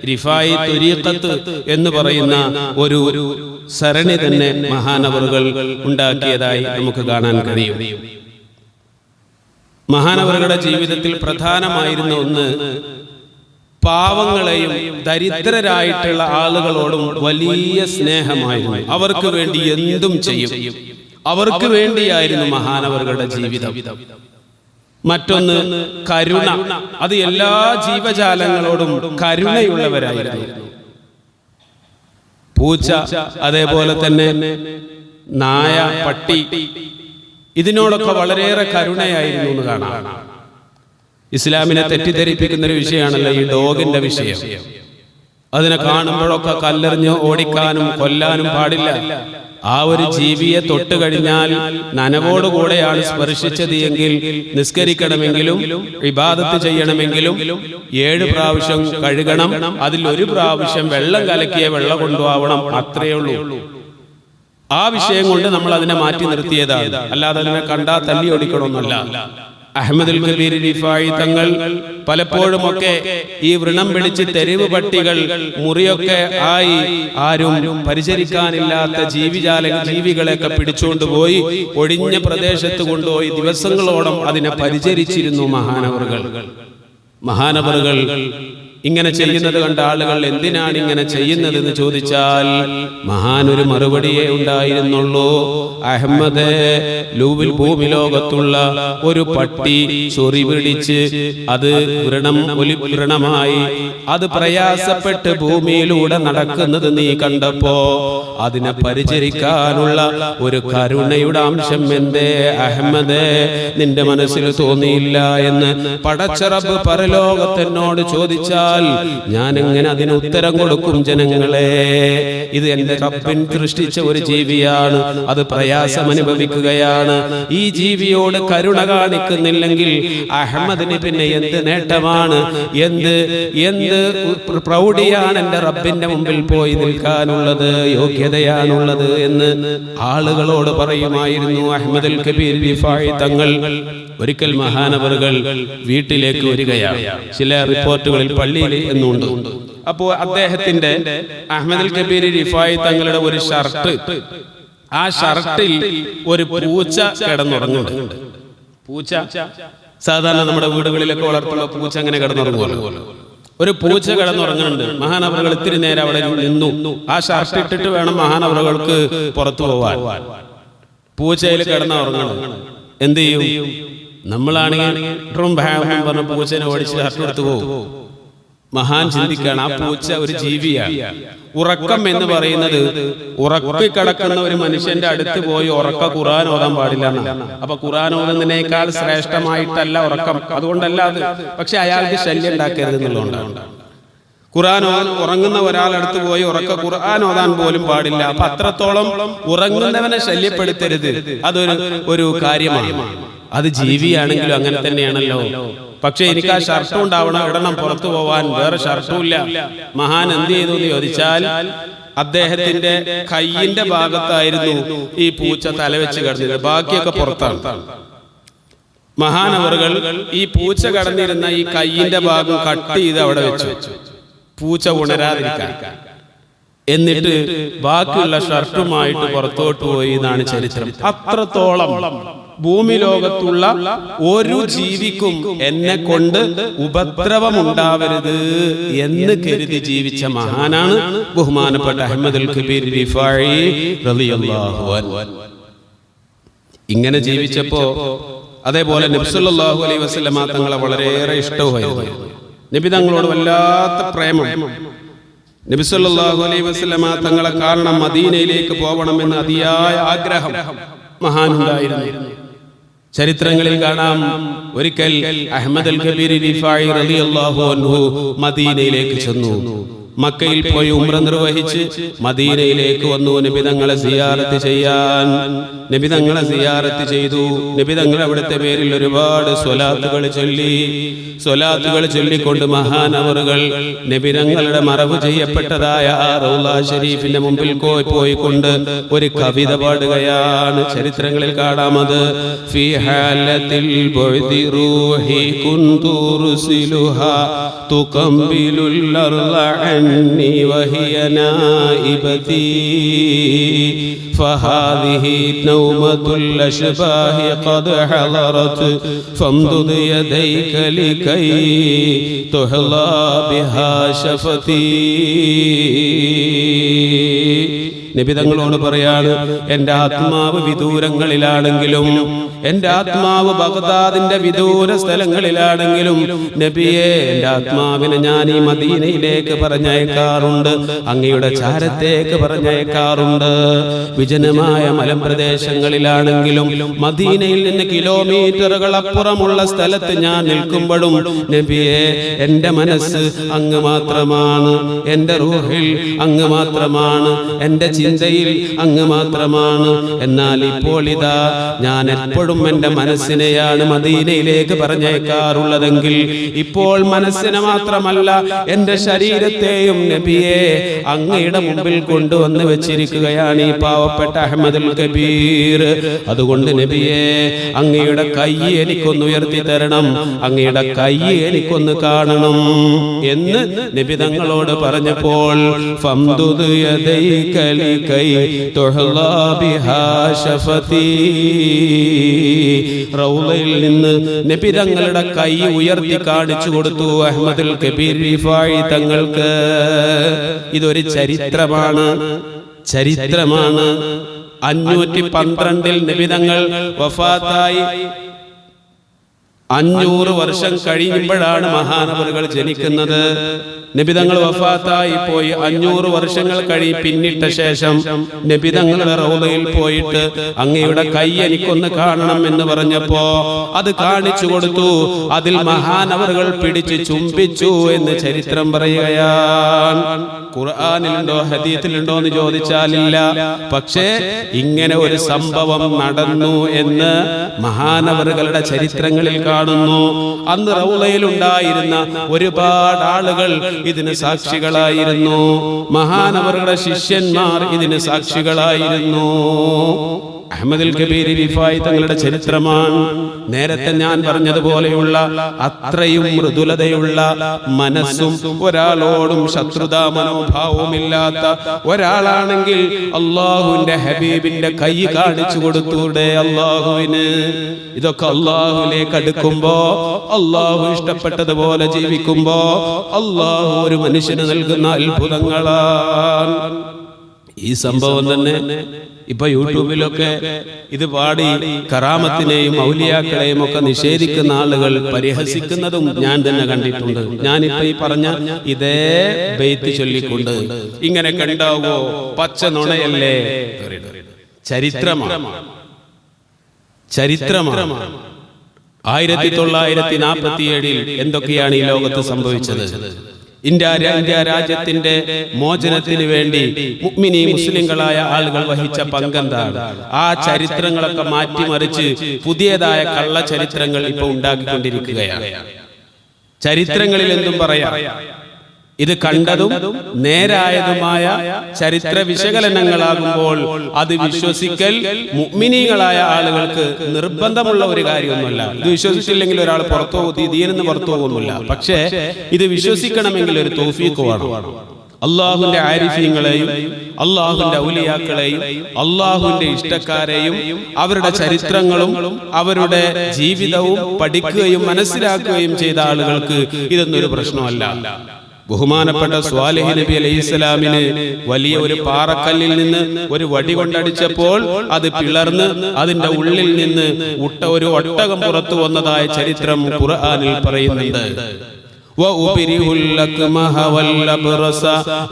റിഫായി തുരീഖത്ത് എന്ന് പറയുന്ന ഒരു സരണി തന്നെ മഹാനവറുകൾ ഉണ്ടാക്കിയതായി നമുക്ക് കാണാൻ കഴിയും. മഹാനവറുകളുടെ ജീവിതത്തിൽ പ്രധാനമായിരുന്ന ഒന്ന് പാവങ്ങളെയും ദരിദ്രരായിട്ടുള്ള ആളുകളോടും വലിയ സ്നേഹമായിരുന്നു. അവർക്ക് വേണ്ടി എന്തും ചെയ്യും. അവർക്ക് വേണ്ടിയായിരുന്നു മഹാനവറുകളുടെ ജീവിതം. മറ്റൊന്ന് കരുണ. അത് എല്ലാ ജീവജാലങ്ങളോടും കരുണയുള്ളവരായിരുന്നു. പൂച്ച, അതേപോലെ തന്നെ നായ, പട്ടി, ഇതിനോടൊക്കെ വളരെയേറെ കരുണയായിരുന്നു എന്ന് കാണാം. ഇസ്ലാമിനെ തെറ്റിദ്ധരിപ്പിക്കുന്ന ഒരു വിഷയമാണല്ലോ ഈ ഡോഗിന്റെ വിഷയം. അതിനെ കാണുമ്പോഴൊക്കെ കല്ലെറിഞ്ഞ് ഓടിക്കാനും കൊല്ലാനും പാടില്ല. ആ ഒരു ജീവിയെ തൊട്ട് കഴിഞ്ഞാൽ നനവോടുകൂടെയാണ് സ്പർശിച്ചത് എങ്കിൽ നിസ്കരിക്കണമെങ്കിലും ഇബാദത്ത് ചെയ്യണമെങ്കിലും 7 പ്രാവശ്യം കഴുകണം. അതിൽ 1 പ്രാവശ്യം വെള്ളം കലക്കിയ വെള്ളം കൊണ്ടുപോകണം. അത്രയേ ഉള്ളൂ. ആ വിഷയം കൊണ്ട് നമ്മൾ അതിനെ മാറ്റി നിർത്തിയതാണ്. അല്ലാതെ അതിനെ കണ്ടാ തല്ലി ഓടിക്കണമെന്നല്ല. അഹ്മദുൽ കബീർ റിഫായി തങ്ങൾ പലപ്പോഴുമൊക്കെ ഈ വ്രണം പിടിച്ച് തെരുവ് പട്ടികൾ മുറിയൊക്കെ ആയി ആരും പരിചരിക്കാനില്ലാത്ത ജീവികളെയൊക്കെ പിടിച്ചുകൊണ്ടുപോയി ഒഴിഞ്ഞ പ്രദേശത്ത് കൊണ്ടുപോയി ദിവസങ്ങളോളം അതിനെ പരിചരിച്ചിരുന്നു മഹാനവറുകൾ. ഇങ്ങനെ ചെയ്യുന്നത് കണ്ട ആളുകൾ എന്തിനാണ് ഇങ്ങനെ ചെയ്യുന്നത് എന്ന് ചോദിച്ചാൽ മഹാനൊരു മറുപടിയേ ഉണ്ടായിരുന്നുള്ളൂ. അഹമ്മദ് ലൂവിൽ ഭൂമി ലോകത്തുള്ള ഒരു പട്ടി ചൊറി പിടിച്ച് അത് വ്രണമായി അത് പ്രയാസപ്പെട്ട് ഭൂമിയിലൂടെ നടക്കുന്നത് നീ കണ്ടപ്പോ അതിനെ പരിചരിക്കാനുള്ള ഒരു കരുണയുടെ അംശം എന്തേ അഹമ്മദ് നിന്റെ മനസ്സിൽ തോന്നിയില്ല എന്ന് പടച്ച റബ്ബ് പരലോകത്തെന്നോട് ചോദിച്ചാൽ ഞാൻ എങ്ങനെ അതിന് ഉത്തരം കൊടുക്കും? ജനങ്ങളെ, ഇത് എന്റെ റബ്ബിൻ സൃഷ്ടിച്ച ഒരു ജീവിയാണ്, അത് പ്രയാസം അനുഭവിക്കുകയാണ്. ഈ ജീവിയോട് കരുണ കാണിക്കുന്നില്ലെങ്കിൽ അഹമ്മദിന് പിന്നെ എന്ത് നേട്ടമാണ്, എന്ത് പ്രൗഢിയാണ് എന്റെ റബ്ബിന്റെ മുമ്പിൽ പോയി നിൽക്കാനുള്ളത്, യോഗ്യതയാണുള്ളത് എന്ന് ആളുകളോട് പറയുമായിരുന്നു അഹ്മദുൽ കബീർ റിഫായി തങ്ങൾ. ഒരിക്കൽ മഹാനവറുകൾ വീട്ടിലേക്ക് വരികയാണ്. ചില റിപ്പോർട്ടുകളിൽ പള്ളിയിൽ എന്നുണ്ട്. അപ്പോ അദ്ദേഹത്തിന്റെ അഹ്മദുൽ കബീർ റിഫായി തങ്ങളുടെ ഒരു ഷർട്ട്, ആ ഷർട്ടിൽ ഒരു പൂച്ച കിടന്നുറങ്ങുന്നുണ്ട്. പൂച്ച സാധാരണ നമ്മുടെ വീടുകളിലൊക്കെ വളർത്തുള്ള പൂച്ച അങ്ങനെ കിടന്നുറങ്ങുമല്ലോ. ഒരു പൂച്ച കിടന്നുറങ്ങുന്നുണ്ട്. മഹാനവറുകൾ ഇത്തിരി നേരം അവിടെ നിന്നു. ആ ഷർട്ട് ഇട്ടിട്ട് വേണം മഹാനവറുകൾക്ക് പുറത്തു പോവാൻ. പൂച്ചയിൽ കിടന്നുറങ്ങണം. എന്ത് ചെയ്യും? നമ്മളാണെങ്കിൽ പറഞ്ഞ പൂച്ചനെ ഓടിച്ച് ഷർട്ടെടുത്ത് പോകും. മഹാൻ ചിന്തിക്കുകയാണ്, ആ പൂച്ച ഒരു ജീവിയാണ്. ഉറക്കം എന്ന് പറയുന്നത് ഉറക്കി കിടക്കുന്ന ഒരു മനുഷ്യന്റെ അടുത്ത് പോയി ഖുർആൻ ഓതാൻ പാടില്ല. അപ്പൊ ഖുർആൻ ഓതുന്നതിനേക്കാൾ ശ്രേഷ്ഠമായിട്ടല്ല ഉറക്കം, അതുകൊണ്ടല്ല അത്. പക്ഷെ അയാൾക്ക് ശല്യം ഉണ്ടാക്കരുത് എന്നുള്ളതുകൊണ്ടാണ്. ഖുർആൻ ഉറങ്ങുന്ന ഒരാളടുത്ത് പോയി ഖുർആൻ ഓതാൻ പോലും പാടില്ല. അപ്പൊ അത്രത്തോളം ഉറങ്ങുന്നവനെ ശല്യപ്പെടുത്തരുത്, അതൊരു കാര്യമാണ്. അത് ജീവിയാണെങ്കിലും അങ്ങനെ തന്നെയാണല്ലോ. പക്ഷെ എനിക്ക് ആ ഷർട്ടും ഇടണം പുറത്തു പോവാൻ, വേറെ ഷർട്ടും ഇല്ല. മഹാൻ എന്ത് ചെയ്തു എന്ന് ചോദിച്ചാൽ അദ്ദേഹത്തിന്റെ കയ്യിന്റെ ഭാഗത്തായിരുന്നു ഈ പൂച്ച തലവെച്ച് കിടന്നത്, ബാക്കിയൊക്കെ പുറത്താണ്. മഹാനവറുകൾ ഈ പൂച്ച കടന്നിരുന്ന ഈ കയ്യിന്റെ ഭാഗം കട്ട് ചെയ്ത് അവിടെ വെച്ചു, പൂച്ച ഉണരാതിരിക്കാൻ. എന്നിട്ട് ബാക്കിയുള്ള ഷർട്ടുമായിട്ട് പുറത്തോട്ട് പോയി എന്നാണ് ചരിത്രം. അത്രത്തോളം ഭൂമി ലോകത്തുള്ള ഒരു ജീവിക്കും എന്നെ കൊണ്ട് ഉപദ്രവമുണ്ടാവരുത് എന്ന് കരുതി ജീവിച്ച മഹാനാണ് ബഹുമാനപ്പെട്ട അഹ്മദുൽ കബീർ റിഫായി റളിയല്ലാഹു അൻഹു. ഇങ്ങനെ ജീവിച്ചപ്പോ അതേപോലെ നബി സല്ലല്ലാഹു അലൈഹി വസല്ലമ തങ്ങളെ വളരെയേറെ ഇഷ്ടമായിരുന്നു. നബി തങ്ങളോട് വല്ലാത്ത പ്രേമം. നബി സല്ലല്ലാഹു അലൈഹി വസല്ലമ തങ്ങളെ കാണണം, മദീനയിലേക്ക് പോകണമെന്ന് അതിയായ ആഗ്രഹം മഹാനുണ്ടായിരുന്നു. ചരിത്രങ്ങളിൽ കാണാം, ഒരിക്കൽ അഹ്മദുൽ കബീർ റിഫായി റളിയല്ലാഹു അൻഹു മദീനയിലേക്ക് ചെന്നു. മക്കയിൽ പോയി ഉംറ നിർവഹിച്ച് മദീനയിലേക്ക് വന്നു നബി തങ്ങളെ സിയാറത്ത് ചെയ്യാൻ. നബി തങ്ങളെ സിയാറത്ത് ചെയ്തു. നബി തങ്ങൾ അവിടുത്തെ പേരിൽ ഒരുപാട് സ്വലാത്തുകൾ ചൊല്ലിക്കൊണ്ട് മഹാനവറുകൾ നബി തങ്ങളുടെ മറവ് ചെയ്യപ്പെട്ടതായ ആ റൗള ഷരീഫിന്റെ മുമ്പിൽ പോയിക്കൊണ്ട് ഒരു കവിത പാടുകയാണ്. ചരിത്രങ്ങളിൽ കാണാമത്. ഫീ ഹാലത്തിൽ ബുഅദി റൂഹി കുന്തു റുസിലുഹാ തുകംബിലുൽ അർള അന്നി വഹിയ നായിബതി ഫഹാദിഹി നൗമത്തുൽ അശ്ബാഹി ഖദ് ഹളറത് ഫംദുദ് യദൈക ലികൈ തുഹ്ലാ ബിഹാ ശഫതി. നബി തങ്ങളോട് പറയാണ്, എന്റെ ആത്മാവ് വിദൂരങ്ങളിലാണെങ്കിലും, എന്റെ ആത്മാവ് ബഗ്ദാദിന്റെ വിദൂര സ്ഥലങ്ങളിലാണെങ്കിലും നബിയെ, എന്റെ ആത്മാവിനെ ഞാൻ ഈ മദീനയിലേക്ക് പറഞ്ഞയക്കാറുണ്ട്, അങ്ങയുടെ ചാരത്തേക്ക് പറഞ്ഞയക്കാറുണ്ട്. വിജനമായ മലമ്പ്രദേശങ്ങളിലാണെങ്കിലും മദീനയിൽ നിന്ന് കിലോമീറ്ററുകൾ അപ്പുറമുള്ള സ്ഥലത്ത് ഞാൻ നിൽക്കുമ്പോഴും നബിയെ, എന്റെ മനസ്സ് അങ്ങ് മാത്രമാണ്, എന്റെ റൂഹിൽ അങ്ങ് മാത്രമാണ്, എന്റെ ചിന്തയിൽ അങ്ങ് മാത്രമാണ്. എന്നാൽ ഇപ്പോൾ ഇതാ ഞാൻ എപ്പോഴും എൻ്റെ മനസ്സിനെയാണ് മദീനയിലേക്ക് പറഞ്ഞേക്കാറുള്ളതെങ്കിൽ ഇപ്പോൾ മനസ്സിനെ മാത്രമല്ല എൻ്റെ ശരീരത്തെയും നബിയെ അങ്ങയുടെ മുമ്പിൽ കൊണ്ടുവന്ന് വെച്ചിരിക്കുകയാണ് ഈ പാവപ്പെട്ട അഹ്മദുൽ കബീർ. അതുകൊണ്ട് നബിയെ അങ്ങയുടെ കൈ എനിക്കൊന്ന് ഉയർത്തി തരണം, അങ്ങയുടെ കൈ എനിക്കൊന്ന് കാണണം എന്ന് നബി തങ്ങളോട് പറഞ്ഞപ്പോൾ ഫംദുദ് യദൈക ലികൈ തുഹ്ലാ ബിഹാ ശഫതി, റൗളയിൽ നിന്ന് നബി തങ്ങളുടെ കൈ ഉയർത്തി കാണിച്ചു കൊടുത്തു അഹ്മദുൽ കബീർ റിഫായി തങ്ങൾക്ക്. ഇതൊരു ചരിത്രമാണ്. 512 നബി തങ്ങൾ വഫാത്തായി 500 വർഷം കഴിയുമ്പോഴാണ് മഹാനവറുകൾ ജനിക്കുന്നത്. നബിതങ്ങൾ വഫാത്തായി പോയി 500 വർഷങ്ങൾ പിന്നിട്ട ശേഷം നബിതങ്ങളുടെ റൗളയിൽ പോയിട്ട് അങ്ങയുടെ കൈ എനിക്കൊന്ന് കാണണം എന്ന് പറഞ്ഞപ്പോ അത് കാണിച്ചു കൊടുത്തു. അതിൽ മഹാനവറുകൾ പിടിച്ച് ചുംബിച്ചു എന്ന് ചരിത്രം പറയുകയാണ്. ഖുർആനിലുണ്ടോ ഹദീസിലുണ്ടോ എന്ന് ചോദിച്ചാലില്ല. പക്ഷേ ഇങ്ങനെ ഒരു സംഭവം നടന്നു എന്ന് മഹാനവറുകളുടെ ചരിത്രങ്ങളിൽ കാണുന്നു. അന്ന് റൗളയിൽ ഉണ്ടായിരുന്ന ഒരുപാട് ആളുകൾ ഇതിന് സാക്ഷികളായിരുന്നു. മഹാനവറുകളുടെ ശിഷ്യന്മാർ ഇതിന് സാക്ഷികളായിരുന്നു. അഹ്മദുൽ കബീർ റിഫായി തങ്ങളുടെ ചരിത്രമാണ്. നേരത്തെ ഞാൻ പറഞ്ഞതുപോലെയുള്ള അത്രയും മൃദുലതയുള്ള മനസ്സും ഒരാളോടും ശത്രുതാ മനോഭാവവുമില്ലാത്ത ഒരാളാണെങ്കിൽ അള്ളാഹുവിന്റെ ഹബീബിന്റെ കൈ കാണിച്ചു കൊടുത്തൂടെ അള്ളാഹുവിന്? ഇതൊക്കെ അള്ളാഹുവിലേക്ക് അടുക്കുമ്പോ, അള്ളാഹു ഇഷ്ടപ്പെട്ടതുപോലെ ജീവിക്കുമ്പോ അള്ളാഹു ഒരു മനുഷ്യന് നൽകുന്ന അത്ഭുതങ്ങളാണ്. ഈ സംഭവം തന്നെ ഇപ്പൊ യൂട്യൂബിലൊക്കെ ഇത് പാടി കറാമത്തിനെയും ഔലിയാക്കളെയും ഒക്കെ നിഷേധിക്കുന്ന ആളുകൾ പരിഹസിക്കുന്നതും ഞാൻ തന്നെ കണ്ടിട്ടുണ്ട്. ഞാനിപ്പോ ഈ പറഞ്ഞ ഇതേ ബൈത്ത് ചൊല്ലിക്കൊണ്ട് ഇങ്ങനെ കണ്ടാവോ? പച്ച നുണയല്ലേ? ചരിത്രമാണ്. 1947 എന്തൊക്കെയാണ് ഈ ലോകത്ത് സംഭവിച്ചത്? ഇന്ത്യ രാജ്യത്തിന്റെ മോചനത്തിന് വേണ്ടി മുസ്ലിങ്ങളായ ആളുകൾ വഹിച്ച പങ്കെന്താണ്? ആ ചരിത്രങ്ങളൊക്കെ മാറ്റിമറിച്ച് പുതിയതായ കള്ള ചരിത്രങ്ങൾ ഇപ്പൊ ഉണ്ടാക്കിക്കൊണ്ടിരിക്കുകയാണ്. ചരിത്രങ്ങളിൽ എന്തും പറയാം. ഇത് കണ്ടതും നേരായതുമായ ചരിത്ര വിശകലനങ്ങളാകുമ്പോൾ അത് വിശ്വസിക്കൽ മുഅ്മിനീങ്ങളായ ആളുകൾക്ക് നിർബന്ധമുള്ള ഒരു കാര്യമൊന്നുമല്ല. ഇത് വിശ്വസിച്ചില്ലെങ്കിൽ ഒരാൾ പുറത്തു പോകും, ദീനിന്ന് പുറത്തു പോകുന്നില്ല. പക്ഷേ ഇത് വിശ്വസിക്കണമെങ്കിൽ ഒരു തൗഫീഖ് വേണം. അള്ളാഹുവിന്റെ ആരിഫീങ്ങളെയും അള്ളാഹുവിന്റെ ഔലിയാക്കളെയും അള്ളാഹുവിന്റെ ഇഷ്ടക്കാരെയും അവരുടെ ചരിത്രങ്ങളും അവരുടെ ജീവിതവും പഠിക്കുകയും മനസ്സിലാക്കുകയും ചെയ്ത ആളുകൾക്ക് ഇതൊന്നൊരു പ്രശ്നമല്ല. ബഹുമാനപ്പെട്ട സ്വാലിഹ് നബി അലൈഹിസ്സലാമിന് വലിയ ഒരു പാറക്കല്ലിൽ നിന്ന് ഒരു വടി കൊണ്ടടിച്ചപ്പോൾ അത് പിളർന്ന് അതിന്റെ ഉള്ളിൽ നിന്ന് ഒരു ഒട്ടകം പുറത്തു വന്നതായ ചരിത്രം ഖുർആനിൽ പറയുന്നുണ്ട്. وأبرئ الأكمه والأبرص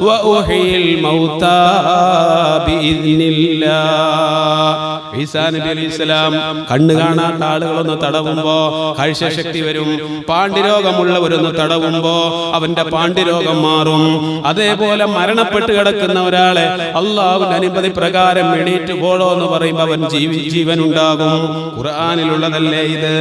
وأحيي الموتى بإذن الله. ഈസാ നബി അലൈഹിസ്സലാം കണ്ണ് കാണാത്ത ആളുകളൊന്ന് തടവുമ്പോ കാഴ്ചശക്തി വരും. പാണ്ഡിരോഗമുള്ളവരൊന്ന് തടവുമ്പോ അവന്റെ പാണ്ഡിരോഗം മാറും. അതേപോലെ മരണപ്പെട്ട് കിടക്കുന്ന ഒരാളെ അള്ളാഹുവിന്റെ അനുമതി പ്രകാരം എണീറ്റ് പോളോ എന്ന് പറയുമ്പോൾ അവൻ ജീവൻ ഉണ്ടാകും. ഖുർആനിലുള്ളതല്ലേ ഇത്?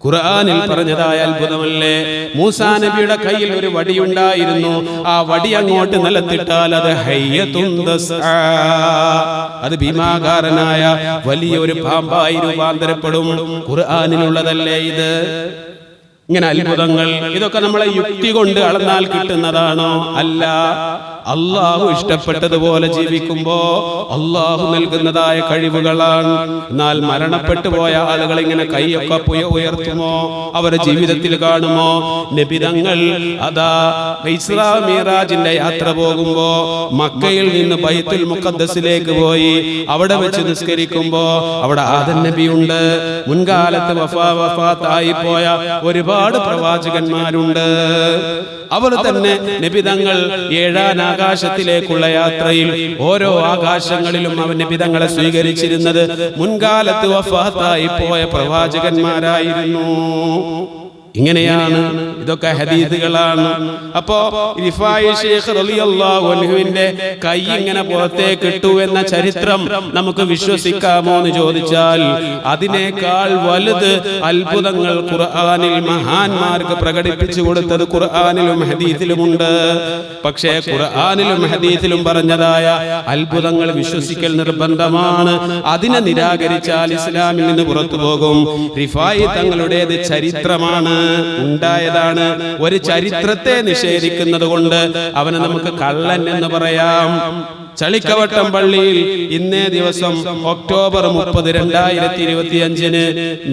ഖുർആനിൽ പറഞ്ഞതായ അത്ഭുതമല്ലേ? മൂസാ നബിയുടെ കയ്യിൽ ഒരു വടിയുണ്ടായിരുന്നു. ആ വടി അങ്ങോട്ട് നിലത്തിട്ടാൽ അത് അത് ഭീമാകാരനായ വലിയൊരു പാമ്പായി രൂപാന്തരപ്പെടും. ഖുർആനിലുള്ളതല്ലേ ഇത്? ഇങ്ങനെ അത്ഭുതങ്ങൾ ഇതൊക്കെ നമ്മളെ യുക്തി കൊണ്ട് അളന്നാൽ കിട്ടുന്നതാണോ? അല്ല. അള്ളാഹു ഇഷ്ടപ്പെട്ടതുപോലെ ജീവിക്കുമ്പോ അള്ളാഹു നൽകുന്നതായ കഴിവുകളാണ്. എന്നാൽ മരണപ്പെട്ടു പോയ ആളുകൾ ഇങ്ങനെ കൈയൊക്കെ ഉയർത്തുമോ? അവരുടെ ജീവിതത്തിൽ കാണുമോ? നബിതങ്ങൾ അതാ ഇസ്രാ മിഅ്റാജിന്റെ യാത്ര പോകുമ്പോ മക്കയിൽ നിന്ന് ബൈത്തുൽ മുഖദ്ദസിലേക്ക് പോയി അവിടെ വെച്ച് നിസ്കരിക്കുമ്പോ അവിടെ ആദം നബിയുണ്ട്. മുൻകാലത്ത് വഫാത്തായി പോയ ഒരുപാട് പ്രവാചകന്മാരുണ്ട്. അവർ തന്നെ നബിതങ്ങൾ 7ാം ആകാശത്തിലേക്കുള്ള യാത്രയിൽ ഓരോ ആകാശങ്ങളിലും അവൻ നബിതങ്ങളെ സ്വീകരിച്ചിരുന്നത് മുൻകാലത്ത് വഫാത്തായി പോയ പ്രവാചകന്മാരായിരുന്നു. ഇങ്ങനെയാണ്, ഇതൊക്കെ ഹദീസുകളാണ്. അപ്പോ റിഫായി ശൈഖ് റളിയല്ലാഹു അൻഹുവിന്റെ കൈ ഇങ്ങനെ പുറത്തേക്ക് ഇട്ടു എന്ന ചരിത്രം നമുക്ക് വിശ്വസിക്കാമോ എന്ന് ചോദിച്ചാൽ അതിനേക്കാൾ വലുത് അത്ഭുതങ്ങൾ ഖുർആനിൽ മഹാന്മാർക്ക് പ്രകടിപ്പിച്ചു കൊടുത്തത് ഖുർആനിലും ഹദീസിലുമുണ്ട്. പക്ഷേ ഖുർആനിലും ഹദീസിലും പറഞ്ഞതായ അത്ഭുതങ്ങൾ വിശ്വസിക്കൽ നിർബന്ധമാണ്. അതിനെ നിരാകരിച്ചാൽ ഇസ്ലാമിൽ നിന്ന് പുറത്തു പോകും. റിഫായി തങ്ങളുടേത് ചരിത്രമാണ്, ഉണ്ടായതാണ്. ഒരു ചരിത്രത്തെ നിഷേധിക്കുന്നത് കൊണ്ട് അവനെ നമുക്ക് കള്ളൻ എന്ന് പറയാം. ചളിക്കവട്ടം പള്ളിയിൽ ഇന്നേ ദിവസം ഒക്ടോബർ 30, 2025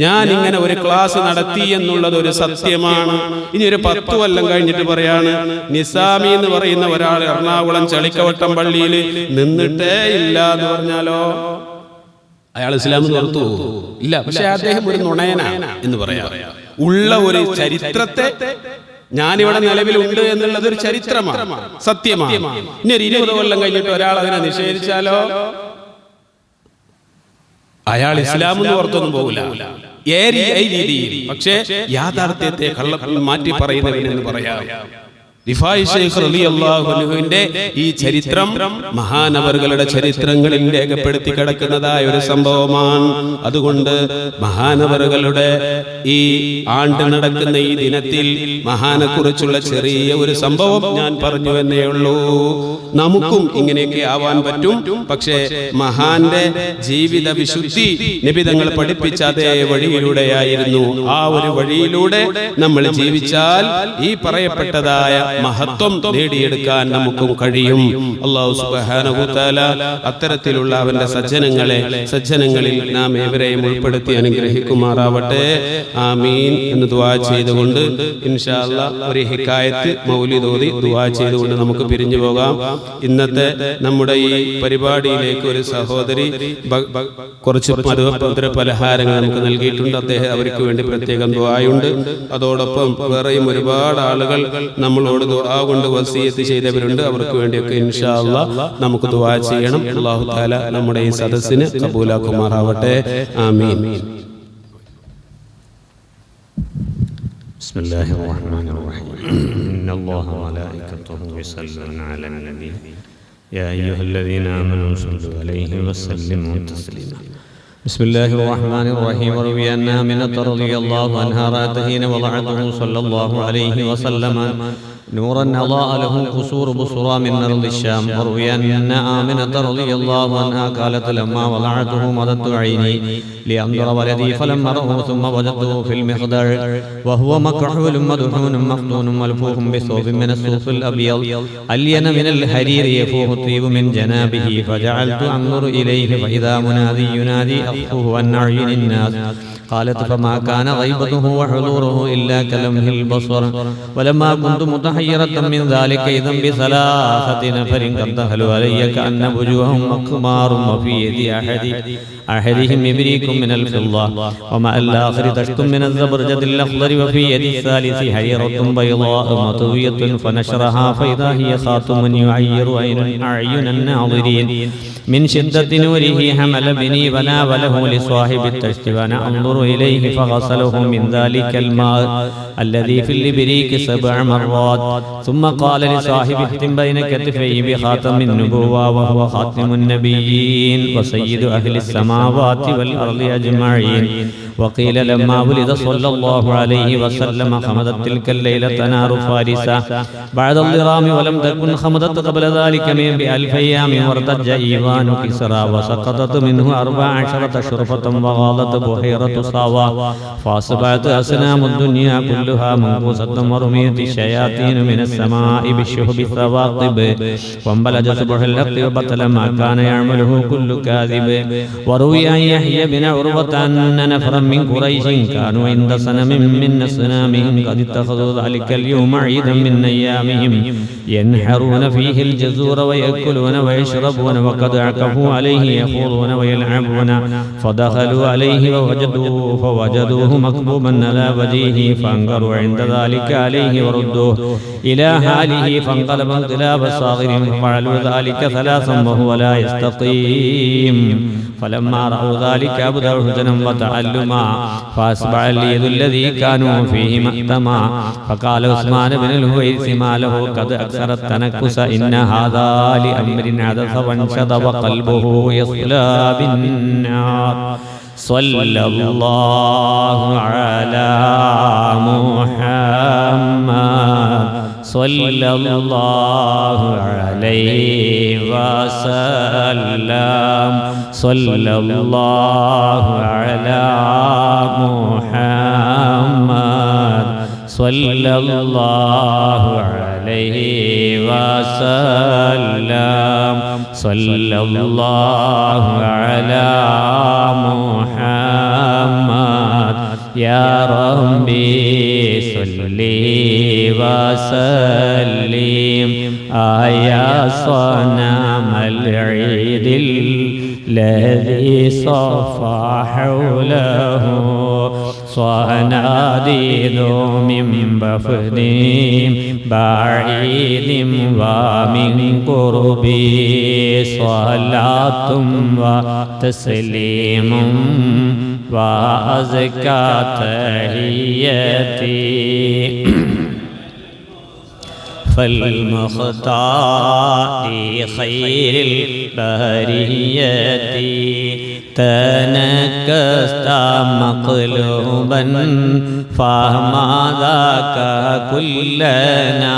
ഞാൻ ഇങ്ങനെ ഒരു ക്ലാസ് നടത്തി എന്നുള്ളത് ഒരു സത്യമാണ്. ഇനി ഒരു 10 കൊല്ലം കഴിഞ്ഞിട്ട് പറയാണ് നിസാമി എന്ന് പറയുന്ന ഒരാൾ എറണാകുളം ചളിക്കവട്ടം പള്ളിയിൽ നിന്നിട്ടേ ഇല്ല എന്ന് പറഞ്ഞാലോ അയാൾ ഇസ്ലാം നിർത്തൂ? ഇല്ല. പക്ഷെ അദ്ദേഹം ഒരു നുണയനാണ് എന്ന് പറയാം. ഉള്ള ഒരു ചരിത്രത്തെ ഞാനിവിടെ നിലവിലുണ്ട് എന്നുള്ളത് ഒരു ചരിത്രമാണ്, സത്യമാണ്. ഇനി ഒരു 20 കൊല്ലം കഴിഞ്ഞിട്ട് ഒരാൾ അതിനെ നിഷേധിച്ചാലോ അയാൾ ഇസ്ലാം പുറത്തൊന്നും പോകില്ല. രീതിയിൽ പക്ഷേ യാഥാർത്ഥ്യത്തെ മാറ്റി പറയുന്നവരെന്ന് പറയാം. റിഫായി ശൈഖ് റളിയല്ലാഹു അൻഹുവിന്റെ ഈ ചരിത്രം മഹാനവറുകളുടെ ചരിത്രങ്ങളിൽ രേഖപ്പെടുത്തി കിടക്കുന്നതായ ഒരു സംഭവമാണ്. അതുകൊണ്ട് മഹാനവറുകളുടെ ഈ ആണ്ട് നടക്കുന്ന ഈ ദിനത്തിൽ മഹാനെ കുറിച്ചുള്ള ചെറിയ ഒരു സംഭവം ഞാൻ പറഞ്ഞു എന്നേ ഉള്ളൂ. നമുക്കും ഇങ്ങനെയൊക്കെ ആവാൻ പറ്റും. പക്ഷേ മഹാന്റെ ജീവിത വിശുദ്ധി നബി തങ്ങൾ പഠിപ്പിച്ച അതേ വഴിയിലൂടെയായിരുന്നു. ആ ഒരു വഴിയിലൂടെ നമ്മൾ ജീവിച്ചാൽ ഈ പറയപ്പെട്ടതായ മഹത്വം നേടിയെടുക്കാൻ നമുക്കും കഴിയും. അല്ലാഹു സുബ്ഹാനഹു തആല അത്തരത്തിലുള്ള അവന്റെ സജ്ജനങ്ങളിൽ നാം ഏവരെയും ഉൾപ്പെടുത്തി അനുഗ്രഹിക്കുമാറാവട്ടെ. ആമീൻ എന്ന് ദുആ ചെയ്തുകൊണ്ട് ഇൻഷാ അല്ലാഹ് ഒരു ഹിക്കായത്ത് മൗലിദ് ഓതി ദുആ ചെയ്തുകൊണ്ട് നമുക്ക് പിരിഞ്ഞു പോകാം. ഇന്നത്തെ നമ്മുടെ ഈ പരിപാടിയിലേക്ക് ഒരു സഹോദരി കുറച്ച് മധുര പലഹാരങ്ങൾ നമുക്ക് നൽകിയിട്ടുണ്ട്. അദ്ദേഹം അവർക്ക് വേണ്ടി പ്രത്യേകം ദുആയുണ്ട്. അതോടൊപ്പം വേറെയും ഒരുപാട് ആളുകൾ നമ്മളോട് ദുആ കൊണ്ട് വസിയത്ത് ചെയ്തവരുണ്ട്. അവർക്ക് വേണ്ടിയൊക്കെ ഇൻഷാ അല്ലാഹ് നമുക്ക് ദുആ ചെയ്യണം. അല്ലാഹു തആല നമ്മുടെ ഈ സദസ്സിനെ കബൂലാക്കുമാറാവട്ടെ. ആമീൻ. ബിസ്മില്ലാഹിർ റഹ്മാനിർ റഹീം. ഇന്നല്ലാഹ വമലായികതഹു യുസല്ലൂന അലൻ നബി യാ അയ്യുഹല്ലദീന ആമനൂ സ്വല്ലു അലൈഹി വസല്ലിമു തസ്ലീമാ. بسم الله الرحمن الرحيم. وروي أن آمنة رضي الله عنها رأت حين وضعته صلى الله عليه وسلم نورا أضاء له قصور بصرى من أرض الشام. وروي أن آمنة رضي الله عنها قالت لما وضعته مددت عيني لأنظر ولدي فلما رأه ثم وجدته في المخدر وهو مكحول مدهون مختون ملفوف بثوب من الصوف الأبيض ألين من الحرير يفوه الطيب من جنابه فجعلت أنظر إليه فإذا منادي ينادي أخفه عن أعين الناس. قالت فما كان غيبته وحضوره إلا كلمح البصر. ولما كنت متحيرة من ذلك إذا بثلاثة نفر قد دخلوا علي كأن وجوههم أقمار وفي يد أحدهم إبريق من الفضة ومع الآخر تشت من الزبرجد الأخضر وفي يد الثالث حريرة بيضاء مطوية فنشرها فإذا هي خاتم يعير أعين الناظرين. من شدة نوره حمل بني وناوله لصاحب التشت وأنا أنظر إليه فغسله من ذلك الماء الذي في الإبريق 7 مرات ثم قال لصاحب اختم بين كتفيه بخاتم النبوة وهو خاتم النبيين وسيد أهل السماوات والأرض أجمعين. وقيل لما ولد صلى الله عليه وسلم خمدت تلك الليلة نار فارسة بعد الضرام ولم تكن خمدت قبل ذلك من ب1000 أيام وارتج إيوان كسرى وسقطت منه 14 شرفة وغاضت بحيرة صاوى فأصبحت أصنام الدنيا كلها منقوصة ورميت الشياطين من السماء بالشهب الثواقب وانبلج صبح الحق وبطل ما كان يعمله كل كاذب. وروي أن يحيى بن عروة أن نفرا من قريش كانوا عند صنم من أصنامهم قد اتخذوا ذلك اليوم عيدا من أيامهم ينحرون فيه الجزور ويأكلون ويشربون وقد عكفوا عليه يخوضون ويلعبون فدخلوا عليه فوجدوه مكبوبا على وجهه فانكروا عند ذلك عليه وردوه إلى حاله فانقلب انقلاب صاغر ففعلوا ذلك ثلاثا وهو لا يستقيم فلما رأوا ذلك أبدوا حزنا وتعلما فأصبح اليد الذي كانوا فيه مأتما فقال عثمان بن الهويث ما له قد أكثر التنكس إن هذا لأمر حدث وانشد وقلبه يصلى بالنار صلى الله على محمد صلى الله عليه وسلم صلى الله على محمد صلى الله عليه وسلم صلى الله على محمد يا ربي صلي وسلم يا صنم العيد الذي صفى حوله صناديد من بفد بعيد ومن قرب صلاة وتسليم وأزكى تحياتي فالمختار خير البرية تنكست مقلوبا فما ذاك كلنا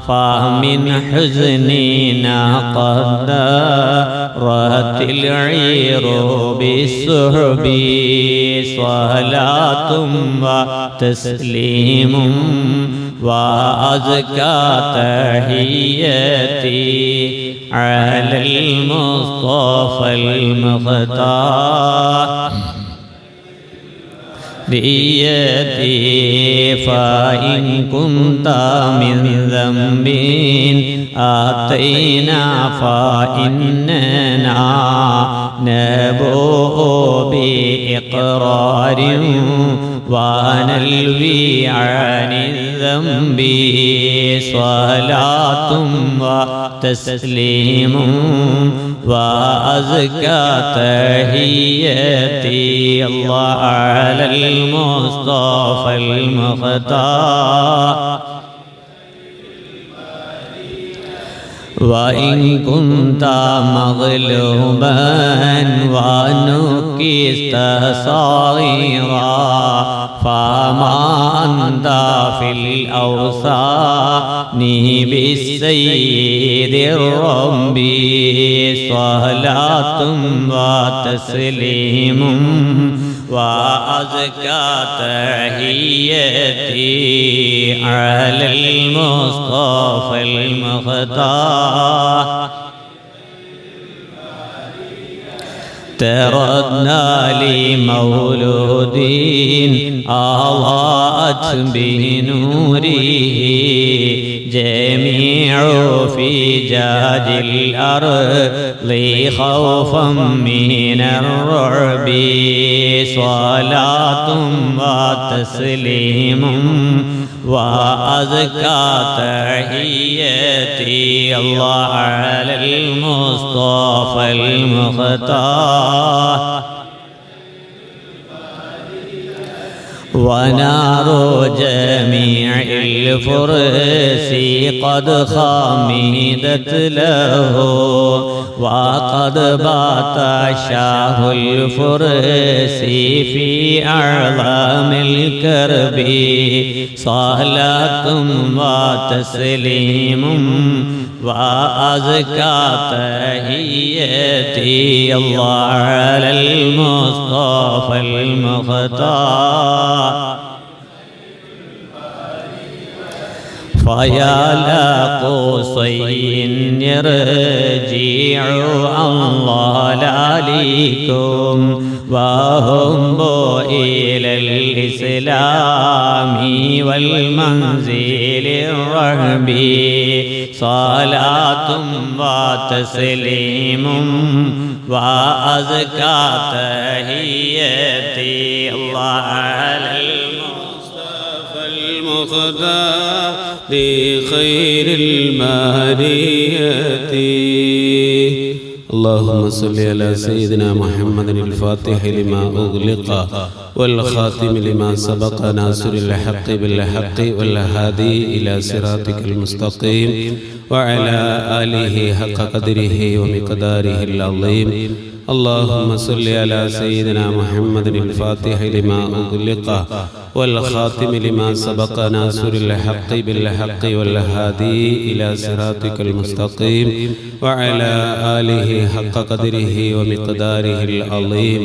فمن حزننا قد دارت العير بالسحب صلاة وتسليم وأزكى تحياتي على المصطفى المختار بيدي فإن كنت من ذنب آتينا فإننا نبوء بإقرار ونلوي عن الذنب صلاة وتسليم وأزكى تحياتي الله على المصطفى المختار وإن كنت مغلوبا ونكست صغيرا فما أنت في الأوثان بالسيد الرب صلاة وتسليم وأزكى تحياتي على المصطفى المختار تردنا لمولود أضاءت بنوره جميع فجاج الأرض خوفا من الرعب صلاة وتسليم وأزكى تحياتي الله على المصطفى المختار ونار جميع الفرس قد خمدت له وقد بات شاه الفرس في أعظم الكرب صلاة وتسليم وأزكى تحياتي الله على المصطفى المختار فيا لقصي يرجع الله عليكم وهم إلى الإسلام والمنزل الرحب ربي صلاة وتسليم وأزكى تحياتي الله على المصطفى المختار خير البرية. اللهم صل على سيدنا محمد الفاتح لما أغلق والخاتم لما سبق ناصر الحق بالحق والهادي إلى صراطك المستقيم وعلى آله حق قدره ومقداره العظيم. اللهم صل على سيدنا محمد الفاتح لما أغلق والخاتم لما سبق ناصر الحق بالحق والهادي إلى صراطك المستقيم وعلى آله حق قدره ومقداره العظيم.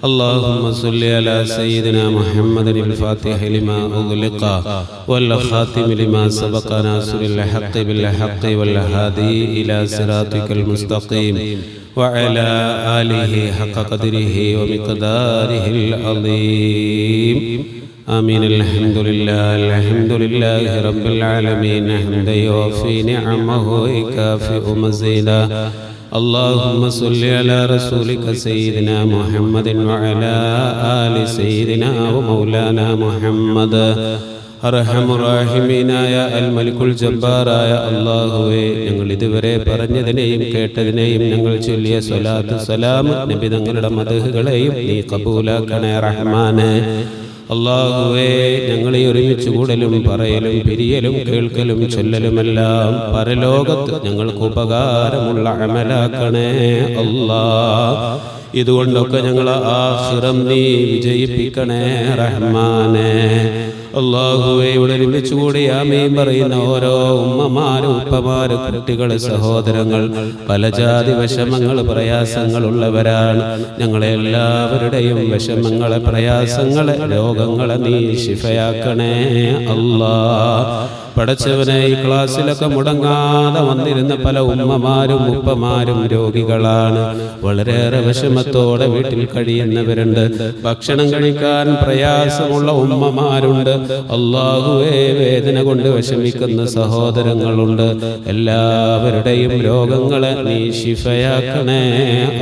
اللهم صل على سيدنا محمد الفاتح لما أغلق والخاتم لما سبق ناصر الحق بالحق والهادي إلى صراطك المستقيم وعلى آله حق قدره ومقداره العظيم. آمين. الحمد لله رب العالمين حمدا يوفي نعمه ويكافئ مزيدا. اللهم صل على رسولك سيدنا محمد وعلى آل سيدنا ومولانا محمد. അർഹമുറാഹിമീനായ അൽ മലിക്കുൽ ജബ്ബാറായ അല്ലാഹുവേ, ഞങ്ങൾ ഇതുവരെ പറഞ്ഞതിനെയും കേട്ടതിനെയും ഞങ്ങൾ ചൊല്ലിയ സ്വലാത്ത് സലാം നബി തങ്ങളുടെ മദ്ഹുകളെയും നീ കബൂലാക്കണേ റഹ്മാനേ. അല്ലാഹുവേ, ഞങ്ങൾ ഈ ഒരുമിച്ച് കൂടലും പറയലും പിരിയലും കേൾക്കലും ചൊല്ലലുമെല്ലാം പരലോകത്ത് ഞങ്ങൾക്ക് ഉപകാരമുള്ള അമലാക്കണേ അല്ലാഹ്. ഇതുകൊണ്ടൊക്കെ ഞങ്ങളെ ആഖിറം നീ വിജയിപ്പിക്കണേ റഹ്മാനേ. അല്ലാഹുവേ, ഇവിടെ ഒരുമിച്ചുകൂടി ആമീൻ പറയുന്ന ഓരോ ഉമ്മമാരും ഉപ്പമാര് കുട്ടികൾ സഹോദരങ്ങൾ പല ജാതി വിഷമങ്ങൾ പ്രയാസങ്ങളുള്ളവരാണ്. ഞങ്ങളെ എല്ലാവരുടെയും വിഷമങ്ങളെ പ്രയാസങ്ങളെ രോഗങ്ങളെ നീ ശിഫയാക്കണേ അല്ലാഹ്. പടച്ചവനെ, ഈ ക്ലാസ്സിലൊക്കെ മുടങ്ങാതെ വന്നിരുന്ന പല ഉമ്മമാരും ഉപ്പമാരും രോഗികളാണ്. വളരെയേറെ വിഷമത്തോടെ വീട്ടിൽ കഴിയുന്നവരുണ്ട്. ഭക്ഷണം കഴിക്കാൻ പ്രയാസമുള്ള ഉമ്മമാരുണ്ട്. അല്ലാഹുവേ, വേദന കൊണ്ട് വിഷമിക്കുന്ന സഹോദരങ്ങളുണ്ട്. എല്ലാവരുടെയും രോഗങ്ങളെ നീ ശിഫയാക്കണേ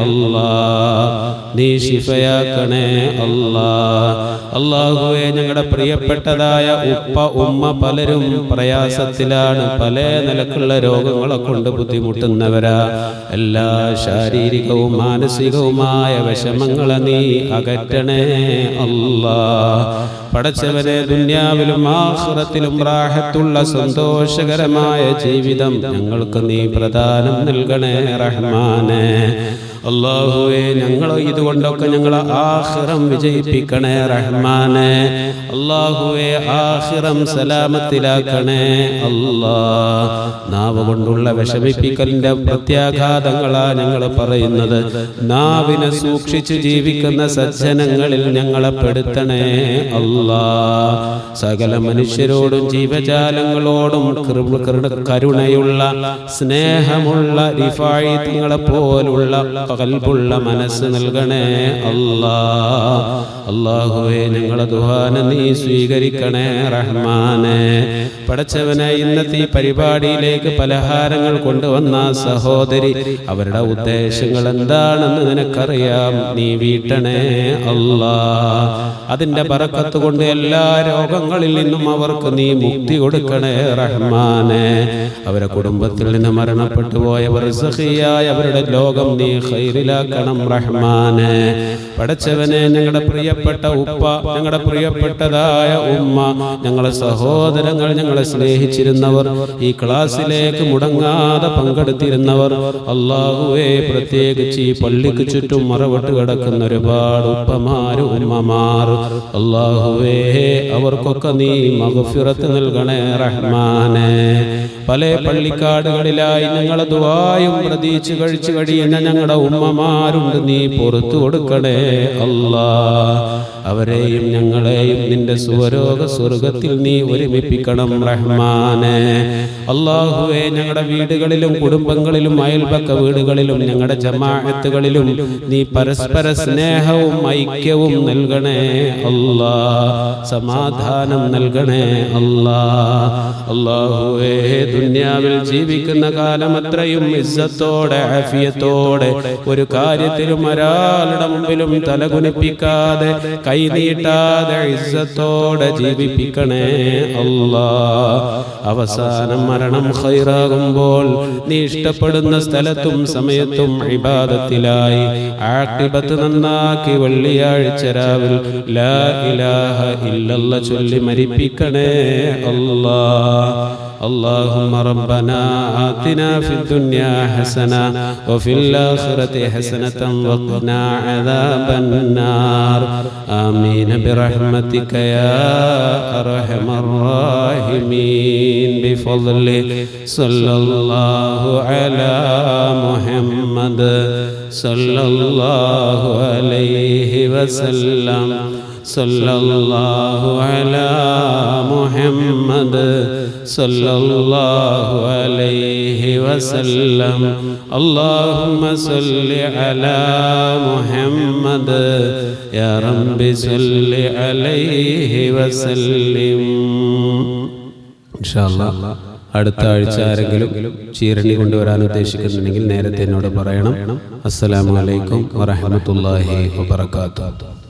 അല്ലാഹ്, നീ ശിഫയാക്കണേ അല്ലാഹ്. അല്ലാഹുവേ, ഞങ്ങളുടെ പ്രിയപ്പെട്ടതായ ഉപ്പ ഉമ്മ പലരും പ്രയാസത്തിലാണ്, പല നിലക്കുള്ള രോഗങ്ങളെ കൊണ്ട് ബുദ്ധിമുട്ടുന്നവരാ. എല്ലാ ശാരീരികവും മാനസികവുമായ വിഷമങ്ങളെ നീ അകറ്റണേ അല്ലാഹ്. പടച്ചവനെ, ദുനിയാവിലും ആഖിറത്തിലും റാഹത്തുള്ള സന്തോഷകരമായ ജീവിതം ഞങ്ങൾക്ക് നീ പ്രദാനം നൽകണേ റഹ്മാനേ. അല്ലാഹുവേ, ഞങ്ങൾ ഇതുകൊണ്ടൊക്കെ ഞങ്ങളെ ആഖിറം വിജയിപ്പിക്കണേ റഹ്മാനേ. അല്ലാഹുവേ, ആഖിറം സലാമത്തിലാക്കണേ അല്ലാഹ്. നാവ് കൊണ്ടുള്ള വിഷമിപ്പിക്കലിന്റെ പ്രത്യാഘാതങ്ങളാ ഞങ്ങൾ പറയുന്നത്. നാവിനെ സൂക്ഷിച്ച് ജീവിക്കുന്ന സജ്ജനങ്ങളിൽ ഞങ്ങളെ പെടുത്തണേ അല്ലാഹ്. സകല മനുഷ്യരോടും ജീവജാലങ്ങളോടും കരുണയുള്ള സ്നേഹമുള്ള റിഫായി തങ്ങളെ പോലുള്ള ഖൽബുള്ള മനസ്സ് നൽകണേ അല്ലാഹ്. അല്ലാഹുവേ, ഞങ്ങളെ ദുആനെ നീ സ്വീകരിക്കണേ റഹ്മാനേ. പടച്ചവനെ, ഇന്നത്തെ ഈ പരിപാടിയിലേക്ക് പലഹാരങ്ങൾ കൊണ്ടുവന്ന സഹോദരി, അവരുടെ ഉദ്ദേശങ്ങൾ എന്താണെന്ന് നിനക്കറിയാം. നീ വീട്ടണേ അല്ലാഹ്. അതിന്റെ ബറക്കത്ത് കൊണ്ട് എല്ലാ രോഗങ്ങളിൽ നിന്നും അവർക്ക് നീ മുക്തി കൊടുക്കണേ റഹ്മാനേ. അവരുടെ കുടുംബത്തിൽ നിന്ന് മരണപ്പെട്ടു പോയവർ സഖിയായ അവരുടെ ലോകം നീ ഖൈറിലാക്കണം റഹ്മാനേ. പടച്ചവനെ, ഞങ്ങളുടെ പ്രിയപ്പെട്ട ഉപ്പ, ഞങ്ങളുടെ പ്രിയപ്പെട്ടതായ ഉമ്മ, ഞങ്ങളെ സഹോദരങ്ങൾ, ഞങ്ങളെ സ്നേഹിച്ചിരുന്നവർ, ഈ ക്ലാസ്സിലേക്ക് മുടങ്ങാതെ പങ്കെടുത്തിരുന്നവർ, അല്ലാഹുവേ, പ്രത്യേകിച്ച് ഈ പള്ളിക്ക് ചുറ്റും മറവിട്ട് കിടക്കുന്ന ഒരുപാട് ഉപ്പമാരും ഉമ്മമാർ, അല്ലാഹുവേ, അവർക്കൊക്കെ നീ മഗ്ഫിറത്ത് നൽകണേ റഹ്മാനേ. പല പള്ളിക്കാടുകളിലായി ഞങ്ങളെ ദുആയും പ്രതീക്ഷ കഴിച്ചു കഴിയുന്ന ഞങ്ങളുടെ ഉമ്മമാരുണ്ട്. നീ പുറത്തു കൊടുക്കണേ അല്ലാഹ്. അവരെയും ഞങ്ങളെയും നിന്റെ സുവരോഗ സ്വർഗത്തിൽ നീ ഒരുമിപ്പിക്കണം റഹ്മാനെ. അല്ലാഹുവേ, ഞങ്ങളുടെ വീടുകളിലും കുടുംബങ്ങളിലും അയൽപക്ക വീടുകളിലും ഞങ്ങളുടെ ജമാഅത്തുകളിലും നീ പരസ്പര സ്നേഹവും ഐക്യവും നൽകണേ അല്ലാ. സമാധാനം നൽകണേ അല്ലാ. അല്ലാഹുവേ, ദുനിയാവിൽ ജീവിക്കുന്ന കാലം അത്രയും ഇസ്സത്തോടെ ആഫിയത്തോടെ ഒരു കാര്യത്തിലും ഒരാളുടെ മുമ്പിലും തലകുനിപ്പിക്കാതെ കൈനീട്ടാതെ ഇസ്സത്തോടെ ജീവിപ്പിക്കണേ അല്ലാ. അവസാനം മരണം ഖൈറാകുമ്പോൾ നീ ഇഷ്ടപ്പെടുന്ന സ്ഥലത്തും സമയത്തും ഇബാദത്തിലായി ആഖിബത്ത് നന്നാക്കി വെള്ളിയാഴ്ച രാവിൽ ലാ ഇലാഹ ഇല്ലല്ലാഹ് ചൊല്ലി മരിപ്പിക്കണേ അല്ലാ. اللهم ربنا آتنا في الدنيا حسنة وفي الآخرة حسنة وقنا عذاب النار آمين برحمتك يا أرحم الراحمين بفضله صلى الله على محمد صلى الله عليه وسلم صلى الله على محمد صلى الله عليه وسلم اللهم صل على محمد يا رب صل عليه وسلم إن شاء الله. അടുത്ത ആഴ്ച ആരെങ്കിലും ചീരണി കൊണ്ടുവരാൻ ഉദ്ദേശിക്കുന്നുണ്ടെങ്കിൽ നേരത്തെ എന്നോട് പറയണം. അസ്സലാമു അലൈക്കും വറഹ്മത്തുള്ളാഹി വബറകാതുഹു.